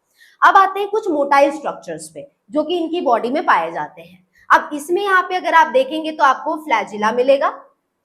Speaker 1: अब आते हैं कुछ मोटाइल स्ट्रक्चर्स पे जो कि इनकी बॉडी में पाए जाते हैं। अब इसमें यहाँ पे अगर आप देखेंगे तो आपको फ्लैजिला मिलेगा।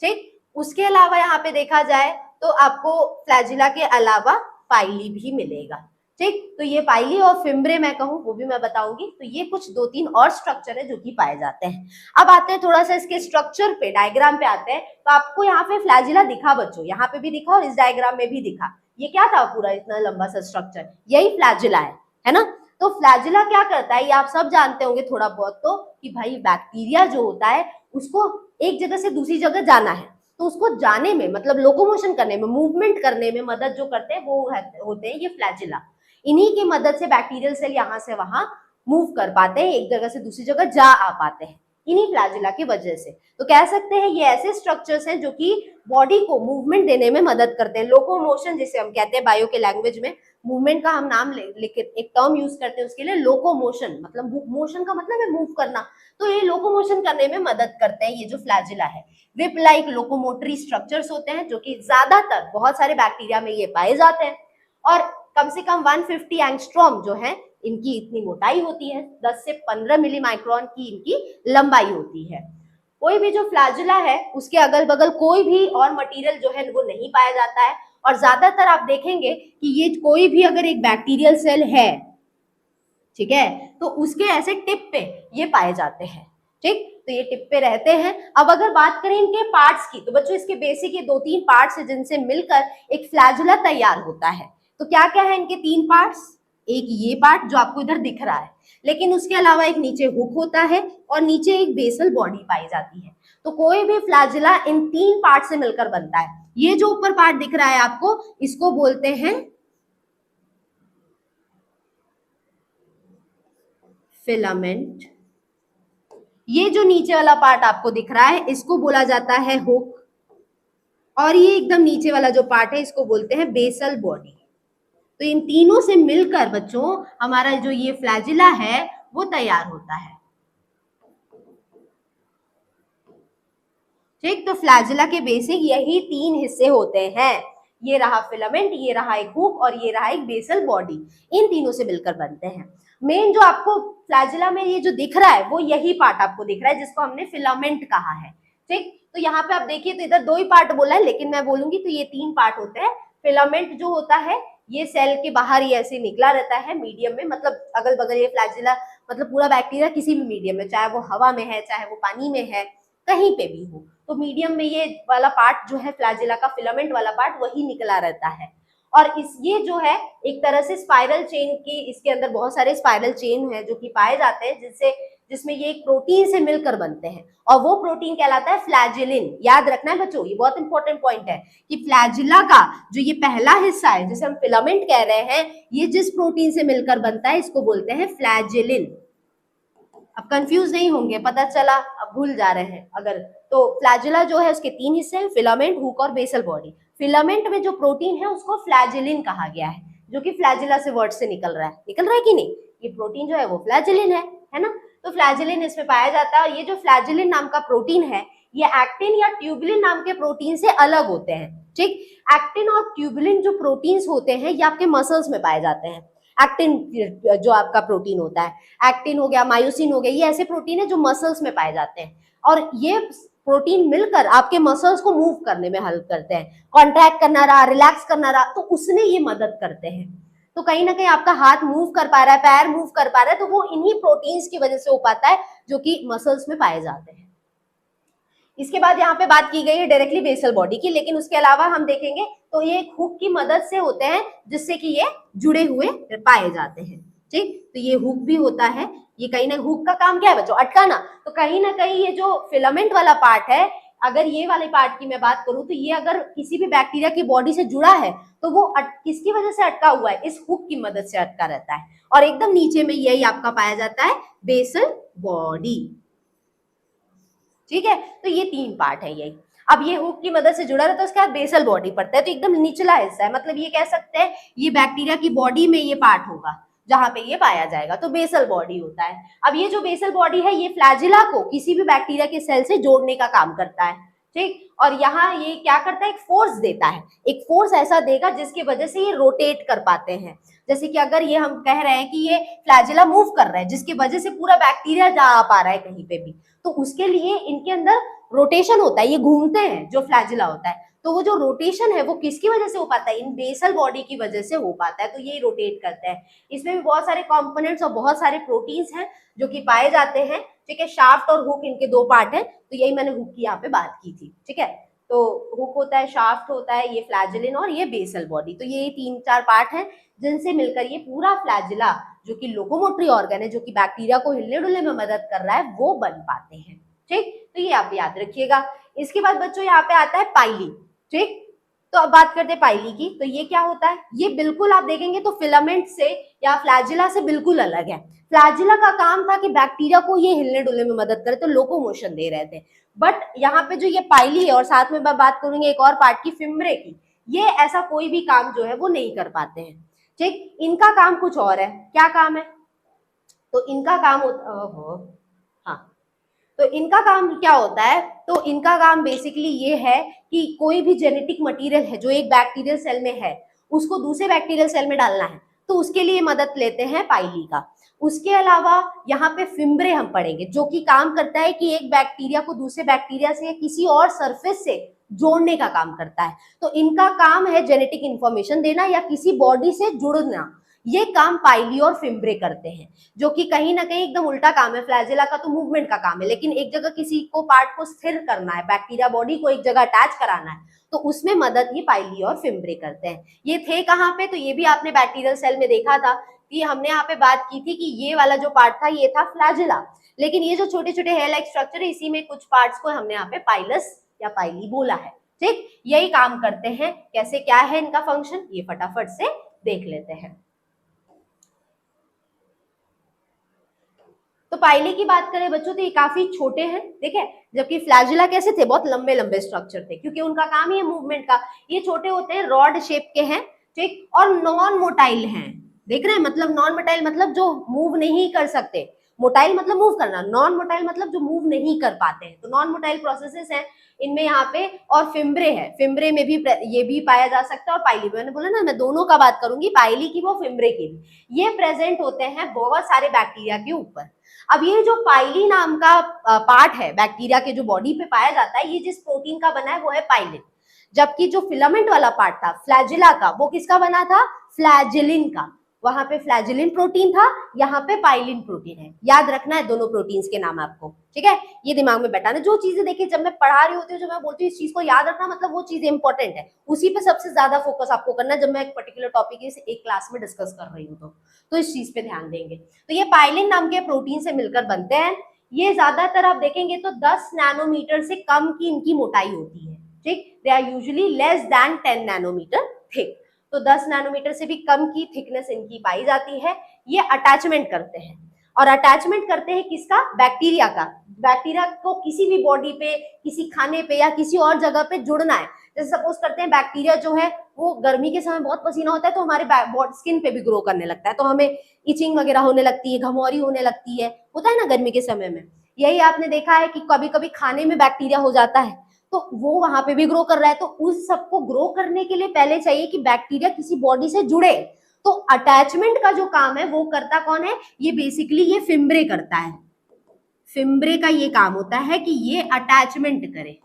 Speaker 1: ठीक, उसके अलावा यहाँ पे देखा जाए तो आपको फ्लैजिला के अलावा पाइली भी मिलेगा। ठीक, तो ये पाइली और फिम्ब्रे मैं कहूँ वो भी मैं बताऊंगी। तो ये कुछ 2-3 और स्ट्रक्चर है जो कि पाए जाते हैं। अब आते हैं थोड़ा सा इसके स्ट्रक्चर पे, डायग्राम पे आते हैं। तो आपको यहाँ पे फ्लैजिला दिखा बच्चों, यहाँ पे भी दिखा और इस डायग्राम में भी दिखा। ये क्या था पूरा इतना लंबा सा स्ट्रक्चर? यही फ्लैजिला है ना। तो फ्लैजिला क्या करता है ये आप सब जानते होंगे थोड़ा बहुत तो, कि भाई बैक्टीरिया जो होता है उसको एक जगह से दूसरी जगह जाना है, तो उसको जाने में मतलब लोकोमोशन करने में, मूवमेंट करने में मदद जो करते हैं वो होते हैं ये फ्लैजिला। इन्हीं की मदद से बैक्टीरियल सेल यहाँ से वहां मूव कर पाते हैं, एक जगह से दूसरी जगह जा आ पाते हैं इन्हीं फ्लैजिला की वजह से। तो कह सकते हैं ये ऐसे स्ट्रक्चर्स हैं जो कि बॉडी को मूवमेंट देने में मदद करते हैं, लोकोमोशन जिसे हम कहते हैं बायो के लैंग्वेज में। मूवमेंट का हम नाम लेके एक टर्म यूज करते हैं उसके लिए, लोकोमोशन, मतलब मोशन का मतलब है मूव करना। तो ये लोकोमोशन करने में मदद करते हैं ये जो फ्लैजिला है। विप लाइक लोकोमोटरी स्ट्रक्चर्स होते हैं जो कि ज्यादातर बहुत सारे बैक्टीरिया में ये पाए जाते हैं। और कम से कम 150 एंगस्ट्रॉम जो है इनकी इतनी मोटाई होती है, 10 से 15 मिली माइक्रोन की इनकी लंबाई होती है। कोई भी जो फ्लैजिला है उसके अगल बगल कोई भी और मटेरियल जो है वो नहीं पाया जाता है। और ज्यादातर आप देखेंगे कि ये कोई भी अगर एक बैक्टीरियल सेल है, ठीक है, तो उसके ऐसे टिप पे ये पाए जाते हैं। ठीक, तो ये टिप पे रहते हैं। अब अगर बात करें इनके पार्ट्स की तो बच्चों इसके बेसिक ये 2-3 पार्ट्स है जिनसे मिलकर एक फ्लैजिला तैयार होता है। तो क्या क्या है इनके 3 पार्ट्स? एक ये पार्ट जो आपको इधर दिख रहा है, लेकिन उसके अलावा एक नीचे हुक होता है और नीचे एक बेसल बॉडी पाई जाती है। तो कोई भी फ्लैजिला इन 3 पार्ट से मिलकर बनता है। ये जो ऊपर पार्ट दिख रहा है आपको, इसको बोलते हैं फिलामेंट। ये जो नीचे वाला पार्ट आपको दिख रहा है इसको बोला जाता है हुक, और ये एकदम नीचे वाला जो पार्ट है इसको बोलते हैं बेसल बॉडी। तो इन तीनों से मिलकर बच्चों हमारा जो ये फ्लैजिला है वो तैयार होता है। ठीक, तो फ्लैजिला के बेसिक यही 3 हिस्से होते हैं। ये रहा फिलामेंट, ये रहा एक हुक और ये रहा एक बेसल बॉडी, इन तीनों से मिलकर बनते हैं। मेन जो आपको फ्लैजिला में ये जो दिख रहा है वो यही पार्ट आपको दिख रहा है जिसको हमने फिलामेंट कहा है, ठीक। तो यहाँ पे आप देखिए तो इधर 2 ही पार्ट बोला है, लेकिन मैं बोलूंगी तो ये 3 पार्ट होते हैं। फिलामेंट जो होता है ये सेल के बाहर ही ऐसे निकला रहता है मीडियम में, मतलब अगल बगल ये फ्लैजिला, मतलब पूरा बैक्टीरिया किसी भी मीडियम में, चाहे वो हवा में है चाहे वो पानी में है, कहीं पे भी हो, तो मीडियम में ये वाला पार्ट जो है फ्लैजिला का फिलामेंट वाला पार्ट वही निकला रहता है। और इस ये जो है एक तरह से स्पाइरल चेन की, इसके अंदर बहुत सारे स्पाइरल चेन है जो कि पाए जाते हैं जिसमें ये एक प्रोटीन से मिलकर बनते हैं, और वो प्रोटीन कहलाता है फ्लैजिलिन। याद रखना है बच्चों, ये बहुत इंपॉर्टेंट पॉइंट है कि फ्लैजिला का जो ये पहला हिस्सा है जिसे हम फिलामेंट कह रहे हैं, ये जिस प्रोटीन से मिलकर बनता है इसको बोलते हैं फ्लैजिलिन। अब कंफ्यूज नहीं होंगे, पता चला अब भूल जा रहे हैं अगर, तो फ्लैजिला जो है उसके 3 हिस्से हैं, फिलामेंट, हुक और बेसल बॉडी। फिलामेंट में जो प्रोटीन है उसको फ्लैजिलिन कहा गया है, जो कि फ्लैजिला से वर्ड से निकल रहा है कि नहीं, ये प्रोटीन जो है वो फ्लैजिलिन है ना। तो फ्लैजिलिन इसमें पाया जाता है, और ये जो फ्लैजिलिन नाम का प्रोटीन है ये एक्टिन या ट्यूबुलिन नाम के प्रोटीन से अलग होते हैं, ठीक। एक्टिन और ट्यूबुलिन जो प्रोटीन्स होते हैं ये आपके मसल्स में पाए जाते हैं। एक्टिन जो आपका प्रोटीन होता है, एक्टिन हो गया, मायोसिन हो गया, ये ऐसे प्रोटीन है जो मसल्स में पाए जाते हैं, और ये प्रोटीन मिलकर आपके मसल्स को मूव करने में हेल्प करते हैं, कॉन्ट्रैक्ट करना रहा, रिलैक्स करना रहा, तो उसमें ये मदद करते हैं। तो कहीं ना कहीं आपका हाथ मूव कर पा रहा है, पैर मूव कर पा रहा है, तो वो इन्हीं प्रोटीन्स की वजह से हो पाता है जो कि मसल्स में पाए जाते हैं। इसके बाद यहाँ पे बात की गई है डायरेक्टली बेसल बॉडी की, लेकिन उसके अलावा हम देखेंगे तो ये हुक की मदद से होते हैं जिससे कि ये जुड़े हुए पाए जाते हैं, ठीक। तो ये हुक भी होता है, ये कहीं ना, हुक का काम क्या है बच्चों, अटकाना। तो कहीं ना कहीं ये जो फिलामेंट वाला पार्ट है, अगर ये वाले पार्ट की मैं बात करूं तो ये अगर किसी भी बैक्टीरिया की बॉडी से जुड़ा है तो वो किसकी वजह से अटका हुआ है, इस हुक की मदद से अटका रहता है। और एकदम नीचे में यही आपका पाया जाता है बेसल बॉडी, ठीक है। तो ये 3 पार्ट है यही। अब ये हुक की मदद से जुड़ा रहता है, उसके बाद बेसल बॉडी पड़ता है, तो एकदम निचला हिस्सा है, मतलब ये कह सकते हैं ये बैक्टीरिया की बॉडी में ये पार्ट होगा जहां पे ये पाया जाएगा, तो बेसल बॉडी होता है। अब ये जो बेसल बॉडी है ये फ्लैजिला को किसी भी बैक्टीरिया के सेल से जोड़ने का काम करता है, ठीक। और यहाँ ये क्या करता है, एक फोर्स देता है, एक फोर्स ऐसा देगा जिसकी वजह से ये रोटेट कर पाते हैं। जैसे कि अगर ये हम कह रहे हैं कि ये फ्लैजिला मूव कर रहा है जिसकी वजह से पूरा बैक्टीरिया जा पा रहा है कहीं पे भी, तो उसके लिए इनके अंदर रोटेशन होता है, ये घूमते हैं जो फ्लैजिला होता है, तो वो जो रोटेशन है वो किसकी वजह से हो पाता है, इन बेसल बॉडी की वजह से हो पाता है, तो ये रोटेट करते हैं। इसमें भी बहुत सारे कंपोनेंट्स और बहुत सारे प्रोटीन्स हैं जो कि पाए जाते हैं, ठीक है। शाफ्ट और हुक इनके 2 पार्ट हैं, तो यही मैंने हुक की यहाँ पे बात की थी, ठीक है। तो हुक होता है, शाफ्ट होता है, ये फ्लैजिलिन और ये बेसल बॉडी, तो ये 3-4 पार्ट हैं जिनसे मिलकर ये पूरा फ्लैजिला जो कि लोकोमोटरी ऑर्गन है, जो कि बैक्टीरिया को हिलने डुलने में मदद कर रहा है, वो बन पाते हैं, ठीक। तो ये आप याद रखिएगा। इसके बाद बच्चों यहाँ पे आता है पाइली, ठीक। तो अब बात करते हैं पाइली की, तो ये क्या होता है, ये बिल्कुल आप देखेंगे तो फिलामेंट से या फ्लैजिला से बिल्कुल अलग है। फ्लैजिला का काम था कि बैक्टीरिया को ये हिलने डुलने में मदद करे, तो लोकोमोशन दे रहे थे, बट यहाँ पे जो ये पाइली है, और साथ में मैं बात करूंगी एक और पार्ट की, फिम्ब्रे की, ये ऐसा कोई भी काम जो है वो नहीं कर पाते हैं, ठीक। इनका काम कुछ और है, क्या काम है, तो इनका काम हाँ, तो इनका काम क्या होता है, तो इनका काम बेसिकली ये है कि कोई भी जेनेटिक मटेरियल है जो एक बैक्टीरियल सेल में है उसको दूसरे बैक्टीरियल सेल में डालना है, तो उसके लिए मदद लेते हैं पाइली का। उसके अलावा यहाँ पे फिम्ब्रे हम पढ़ेंगे जो कि काम करता है कि एक बैक्टीरिया को दूसरे बैक्टीरिया से या किसी और सरफेस से जोड़ने का काम करता है, तो इनका काम है जेनेटिक इंफॉर्मेशन देना या किसी बॉडी से जुड़ना, ये काम पाइली और फिम्ब्रे करते हैं, जो कि कहीं ना कहीं एकदम उल्टा काम है। फ्लैजिला का तो मूवमेंट का काम है, लेकिन एक जगह किसी को पार्ट को स्थिर करना है, बैक्टीरिया बॉडी को एक जगह अटैच कराना है, तो उसमें मदद ये पाइली और फिम्ब्रे करते हैं। ये थे कहाँ पे, तो ये भी आपने बैक्टीरियल सेल में देखा था कि हमने यहाँ पे बात की थी कि ये वाला जो पार्ट था ये था फ्लैजिला, लेकिन ये जो छोटे छोटे हेयर लाइक स्ट्रक्चर है इसी में कुछ पार्ट्स को हमने यहाँ पे पाइलस या पाइली बोला है, ठीक। यही काम करते हैं, कैसे क्या है इनका फंक्शन ये फटाफट से देख लेते हैं। तो पाइली की बात करें बच्चों तो ये काफी छोटे हैं, देखें, जबकि फ्लैजिला कैसे थे, बहुत लंबे लंबे स्ट्रक्चर थे, क्योंकि उनका काम ही है मूवमेंट का। ये छोटे होते हैं, रॉड शेप के हैं, ठीक, और नॉन मोटाइल हैं, देख रहे हैं, मतलब नॉन मोटाइल मतलब जो मूव नहीं कर सकते, मोटाइल मतलब मूव करना, नॉन मोटाइल मतलब जो मूव नहीं कर पाते हैं। तो नॉन मोटाइल प्रोसेसेस हैं इनमें यहाँ पे, और फिम्ब्रे है, फिम्ब्रे में भी ये भी पाया जा सकता है, और पाइली, मैंने बोला ना मैं दोनों का बात करूंगी, पाइली की वो फिम्ब्रे की भी। ये प्रेजेंट होते हैं बहुत सारे बैक्टीरिया के ऊपर। अब ये जो पाइली नाम का पार्ट है बैक्टीरिया के जो बॉडी पे पाया जाता है, ये जिस प्रोटीन का बना है वो है पाइलिन। जबकि जो फिलामेंट वाला पार्ट था फ्लैजिला का, वो किसका बना था, फ्लैजिलिन का। वहां पे फ्लैजिलिन प्रोटीन था, यहाँ पे पाइलिन प्रोटीन है। याद रखना है दोनों प्रोटीन्स के नाम आपको, ठीक है, ये दिमाग में बैठाना। जो चीजें देखिए जब मैं पढ़ा रही होती हूँ, जो मैं बोलती हूँ इस चीज को याद रखना, मतलब वो चीज इंपॉर्टेंट है, उसी पे सबसे ज्यादा फोकस आपको करना है जब मैं एक पर्टिकुलर टॉपिक एक क्लास में डिस्कस कर रही हूँ तो इस चीज पे ध्यान देंगे। तो ये पाइलिन नाम के प्रोटीन से मिलकर बनते हैं। ये ज्यादातर आप देखेंगे तो 10 नैनोमीटर से कम की इनकी मोटाई होती है, ठीक, they are usually less than 10 nanometre thick. तो 10 नैनोमीटर से भी कम की थिकनेस इनकी पाई जाती है। ये अटैचमेंट करते हैं, और अटैचमेंट करते हैं किसका, बैक्टीरिया का। बैक्टीरिया को किसी भी बॉडी पे, किसी खाने पे या किसी और जगह पे जुड़ना है। जैसे सपोज करते हैं बैक्टीरिया जो है वो गर्मी के समय बहुत पसीना होता है तो हमारे स्किन पे भी ग्रो करने लगता है, तो हमें इचिंग वगैरह होने लगती है, घमौरी होने लगती है, होता है ना गर्मी के समय में। यही आपने देखा है कि कभी कभी खाने में बैक्टीरिया हो जाता है तो वो वहां पे भी ग्रो कर रहा है। तो उस सबको ग्रो करने के लिए पहले चाहिए कि बैक्टीरिया किसी बॉडी से जुड़े। तो अटैचमेंट का जो काम है वो करता कौन है, ये बेसिकली ये फिम्ब्रे करता है। फिम्ब्रे का ये काम होता है कि ये अटैचमेंट करे।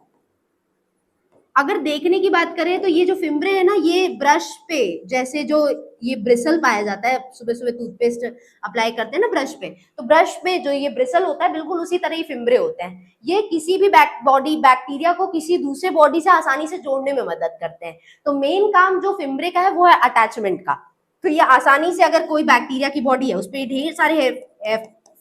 Speaker 1: अगर देखने की बात करें तो ये जो फिम्ब्रे है ना, ये ब्रश पे जैसे जो ये ब्रिसल पाया जाता है, सुबह सुबह टूथपेस्ट अप्लाई करते हैं ना ब्रश पे, तो ब्रश पे जो ये ब्रिसल होता है बिल्कुल उसी तरह ही फिम्ब्रे होते हैं। ये किसी भी बॉडी बैक्टीरिया को किसी दूसरे बॉडी से आसानी से जोड़ने में मदद करते हैं। तो मेन काम जो फिम्ब्रे का है वो है अटैचमेंट का। तो ये आसानी से, अगर कोई बैक्टीरिया की बॉडी है उस पर ढेर सारे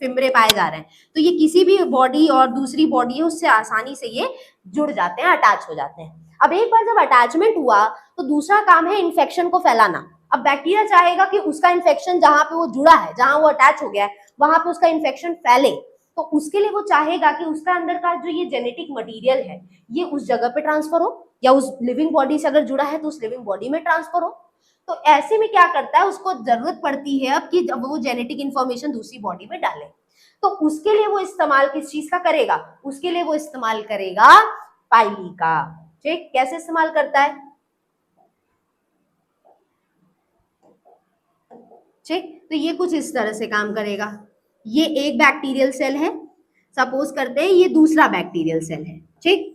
Speaker 1: फिम्ब्रे पाए जा रहे हैं, तो ये किसी भी बॉडी और दूसरी बॉडी है उससे आसानी से ये जुड़ जाते हैं, अटैच हो जाते हैं। अब एक बार जब अटैचमेंट हुआ तो दूसरा काम है इन्फेक्शन को फैलाना। अब बैक्टीरिया चाहेगा कि उसका इन्फेक्शन जहां पे वो जुड़ा है, जहां वो अटैच हो गया है, वहां पे उसका इन्फेक्शन फैले। तो उसके लिए वो चाहेगा कि उसका अंदर का जो ये जेनेटिक मटेरियल है ये उस जगह पे ट्रांसफर हो, या उस लिविंग बॉडी से अगर जुड़ा है तो उस लिविंग बॉडी में ट्रांसफर हो। तो ऐसे में क्या करता है, उसको जरूरत पड़ती है अब कि जब वो जेनेटिक इंफॉर्मेशन दूसरी बॉडी में डाले, तो उसके लिए वो इस्तेमाल किस चीज का करेगा, उसके लिए वो इस्तेमाल करेगा पाइली का। ठीक, कैसे इस्तेमाल करता है, ठीक, तो ये कुछ इस तरह से काम करेगा। ये एक बैक्टीरियल सेल है, सपोज करते हैं ये दूसरा बैक्टीरियल सेल है, ठीक,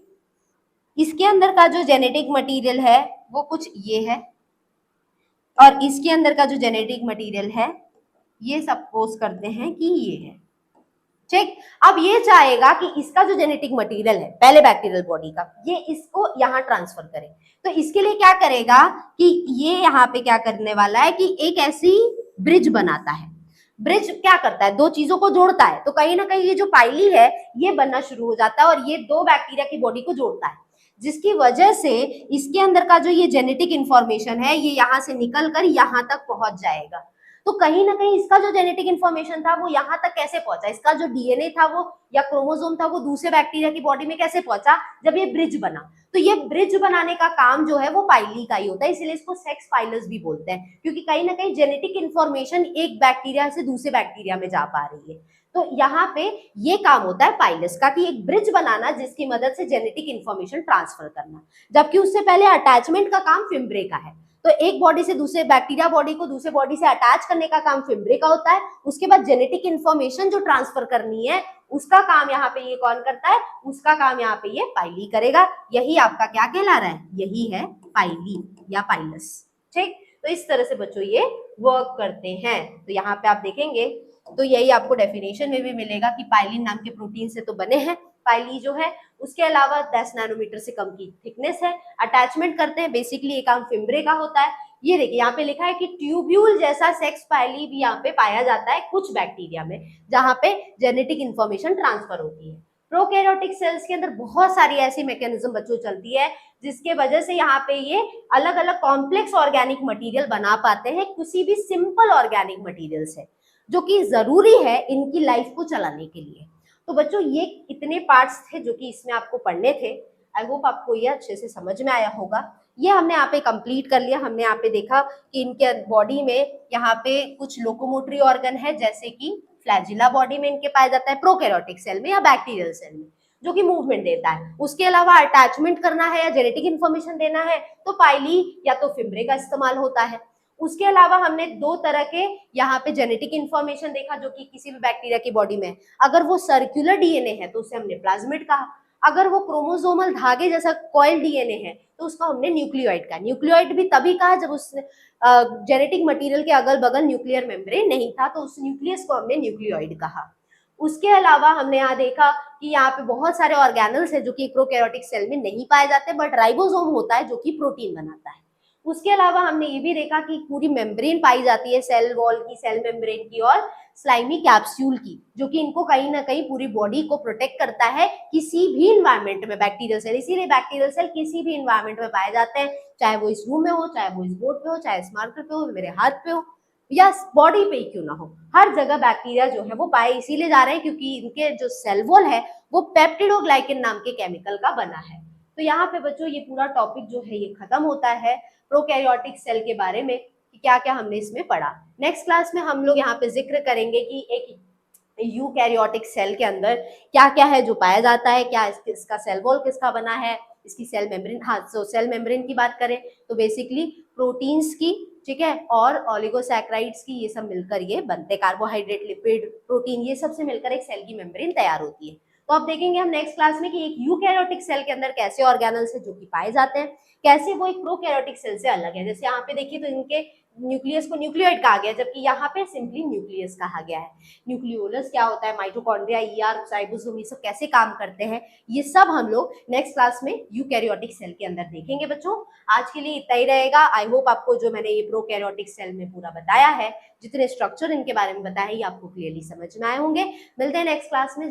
Speaker 1: इसके अंदर का जो जेनेटिक मटेरियल है वो कुछ ये है, और इसके अंदर का जो जेनेटिक मटेरियल है ये सपोज करते हैं कि ये है, ठीक। अब ये चाहेगा कि इसका जो जेनेटिक मटेरियल है पहले बैक्टीरियल बॉडी का, ये इसको यहाँ ट्रांसफर करे। तो इसके लिए क्या करेगा कि ये यहाँ पे क्या करने वाला है कि एक ऐसी ब्रिज बनाता है। ब्रिज क्या करता है, दो चीजों को जोड़ता है। तो कहीं ना कहीं ये जो पाइली है ये बनना शुरू हो जाता है और ये दो बैक्टीरिया की बॉडी को जोड़ता है, जिसकी वजह से इसके अंदर का जो ये जेनेटिक इंफॉर्मेशन है ये यहाँ से निकल कर यहाँ तक पहुंच जाएगा। तो कहीं ना कहीं इसका जो जेनेटिक इंफॉर्मेशन था वो यहाँ तक कैसे पहुंचा, इसका जो डीएनए था वो या क्रोमोसोम था वो दूसरे बैक्टीरिया की बॉडी में कैसे पहुंचा, जब ये ब्रिज बना। तो ये ब्रिज बनाने का काम जो है वो पाइली का ही होता है, इसीलिए इसको सेक्स पाइलस भी बोलते हैं, क्योंकि कहीं ना कहीं जेनेटिक इंफॉर्मेशन एक बैक्टीरिया से दूसरे बैक्टीरिया में जा पा रही है। तो यहाँ पे ये काम होता है पाइलस का कि एक ब्रिज बनाना जिसकी मदद से जेनेटिक इंफॉर्मेशन ट्रांसफर करना, जबकि उससे पहले अटैचमेंट का काम फिम्ब्रे का है। तो एक बॉडी से दूसरे बैक्टीरिया बॉडी को दूसरे बॉडी से अटैच करने का काम फिम्ब्रे का होता है। उसके बाद जेनेटिक इंफॉर्मेशन जो ट्रांसफर करनी है उसका काम यहाँ पे ये कौन करता है, उसका काम यहाँ पे ये पाइली करेगा। यही आपका क्या कहला रहा है, यही है पाइली या पाइलस, ठीक। तो इस तरह से बच्चों ये वर्क करते हैं। तो यहाँ पे आप देखेंगे तो यही आपको डेफिनेशन में भी मिलेगा कि पाइलिन नाम के प्रोटीन से तो बने हैं पाइली जो है, उसके अलावा 10 नैनोमीटर से कम की थिकनेस है, अटैचमेंट करते हैं, बेसिकली ये काम फिम्ब्रे का होता है। ये देखिए यहाँ पे लिखा है कि ट्यूब्यूल जैसा सेक्स पाइली भी यहाँ पे पाया जाता है कुछ बैक्टीरिया में, जहाँ पे जेनेटिक इंफॉर्मेशन ट्रांसफर होती है। प्रोकैरियोटिक सेल्स के अंदर बहुत सारी ऐसी मैकेनिज्म बच्चों चलती है जिसके वजह से यहाँ पे ये अलग अलग कॉम्प्लेक्स ऑर्गेनिक मटीरियल बना पाते हैं किसी भी सिंपल ऑर्गेनिक मटीरियल से, जो कि जरूरी है इनकी लाइफ को चलाने के लिए। तो बच्चों ये इतने पार्ट्स थे जो कि इसमें आपको पढ़ने थे। आई होप आपको ये अच्छे से समझ में आया होगा। ये हमने यहाँ पे कंप्लीट कर लिया। हमने यहाँ पे देखा कि इनके बॉडी में यहाँ पे कुछ लोकोमोटरी ऑर्गन है जैसे कि फ्लैजिला बॉडी में इनके पाया जाता है, प्रोकैरियोटिक सेल में या बैक्टीरियल सेल में, जो कि मूवमेंट देता है। उसके अलावा अटैचमेंट करना है या जेनेटिक इन्फॉर्मेशन देना है तो पाइली या तो फिम्ब्रे का इस्तेमाल होता है। उसके अलावा हमने दो तरह के यहाँ पे जेनेटिक इन्फॉर्मेशन देखा जो कि किसी भी बैक्टीरिया की बॉडी में, अगर वो सर्कुलर डीएनए है तो उसे हमने प्लाज्मिड कहा, अगर वो क्रोमोसोमल धागे जैसा कॉइल डीएनए है तो उसको हमने न्यूक्लियोइड कहा। न्यूक्लियोइड भी तभी कहा जब उस जेनेटिक मटेरियल के अगल बगल न्यूक्लियर मेम्ब्रेन नहीं था, तो उस न्यूक्लियस को हमने न्यूक्लियोइड कहा। उसके अलावा हमने यहाँ देखा कि यहाँ पे बहुत सारे ऑर्गेनल्स है जो कि प्रोकैरियोटिक सेल में नहीं पाए जाते, बट राइबोसोम होता है जो कि प्रोटीन बनाता है। उसके अलावा हमने ये भी देखा कि पूरी मेम्ब्रेन पाई जाती है सेल वॉल की, सेल मेम्ब्रेन की और स्लाइमी कैप्सूल की, जो कि इनको कहीं ना कहीं पूरी बॉडी को प्रोटेक्ट करता है किसी भी इन्वायरमेंट में। बैक्टीरियल सेल, इसीलिए बैक्टीरियल सेल किसी भी इन्वायरमेंट में पाए जाते हैं, चाहे वो इस रूम में हो, चाहे वो इस बोर्ड पे हो, चाहे इस मार्कर पे हो, मेरे हाथ पे हो या बॉडी पे ही क्यों ना हो, हर जगह बैक्टीरिया जो है वो पाए इसीलिए जा रहे हैं क्योंकि इनके जो सेल वॉल है वो पेप्टिडोग्लाइकेन नाम के केमिकल का बना है। तो यहाँ पे बच्चों ये पूरा टॉपिक जो है ये खत्म होता है प्रोकैरियोटिक सेल के बारे में कि क्या क्या हमने इसमें पढ़ा। नेक्स्ट क्लास में हम लोग यहाँ पे जिक्र करेंगे कि एक यूकैरियोटिक सेल के अंदर क्या क्या है जो पाया जाता है, क्या इसका सेल वॉल किसका बना है, इसकी सेल मेम्ब्रेन, हाँ तो सेल मेम्ब्रेन की बात करें तो बेसिकली प्रोटीन्स की, ठीक है, और ओलिगोसैकेराइड्स की, ये सब मिलकर ये बनते, कार्बोहाइड्रेट, लिपिड, प्रोटीन, ये सबसे मिलकर एक सेल की मेम्ब्रेन तैयार होती है। तो अब देखेंगे हम नेक्स्ट क्लास में कि एक यूकैरियोटिक सेल के अंदर कैसे ऑर्गेनल्स है जो कि पाए जाते हैं, कैसे वो एक प्रोकैरियोटिक सेल से अलग है। जैसे यहाँ पे देखिए तो इनके न्यूक्लियस को न्यूक्लियोइड कहा गया, जबकि यहाँ पे सिंपली न्यूक्लियस कहा गया है। न्यूक्लियोलस क्या होता है, माइटोकॉन्ड्रिया, ईआर, राइबोसोम, ये सब कैसे काम करते हैं, ये सब हम लोग नेक्स्ट क्लास में यूकैरियोटिक सेल के अंदर देखेंगे। बच्चों आज के लिए इतना ही रहेगा। आई होप आपको जो मैंने ये प्रोकैरियोटिक सेल में पूरा बताया है, जितने स्ट्रक्चर इनके बारे में बताया है, ये आपको क्लियरली समझ में आए होंगे। मिलते हैं नेक्स्ट क्लास में।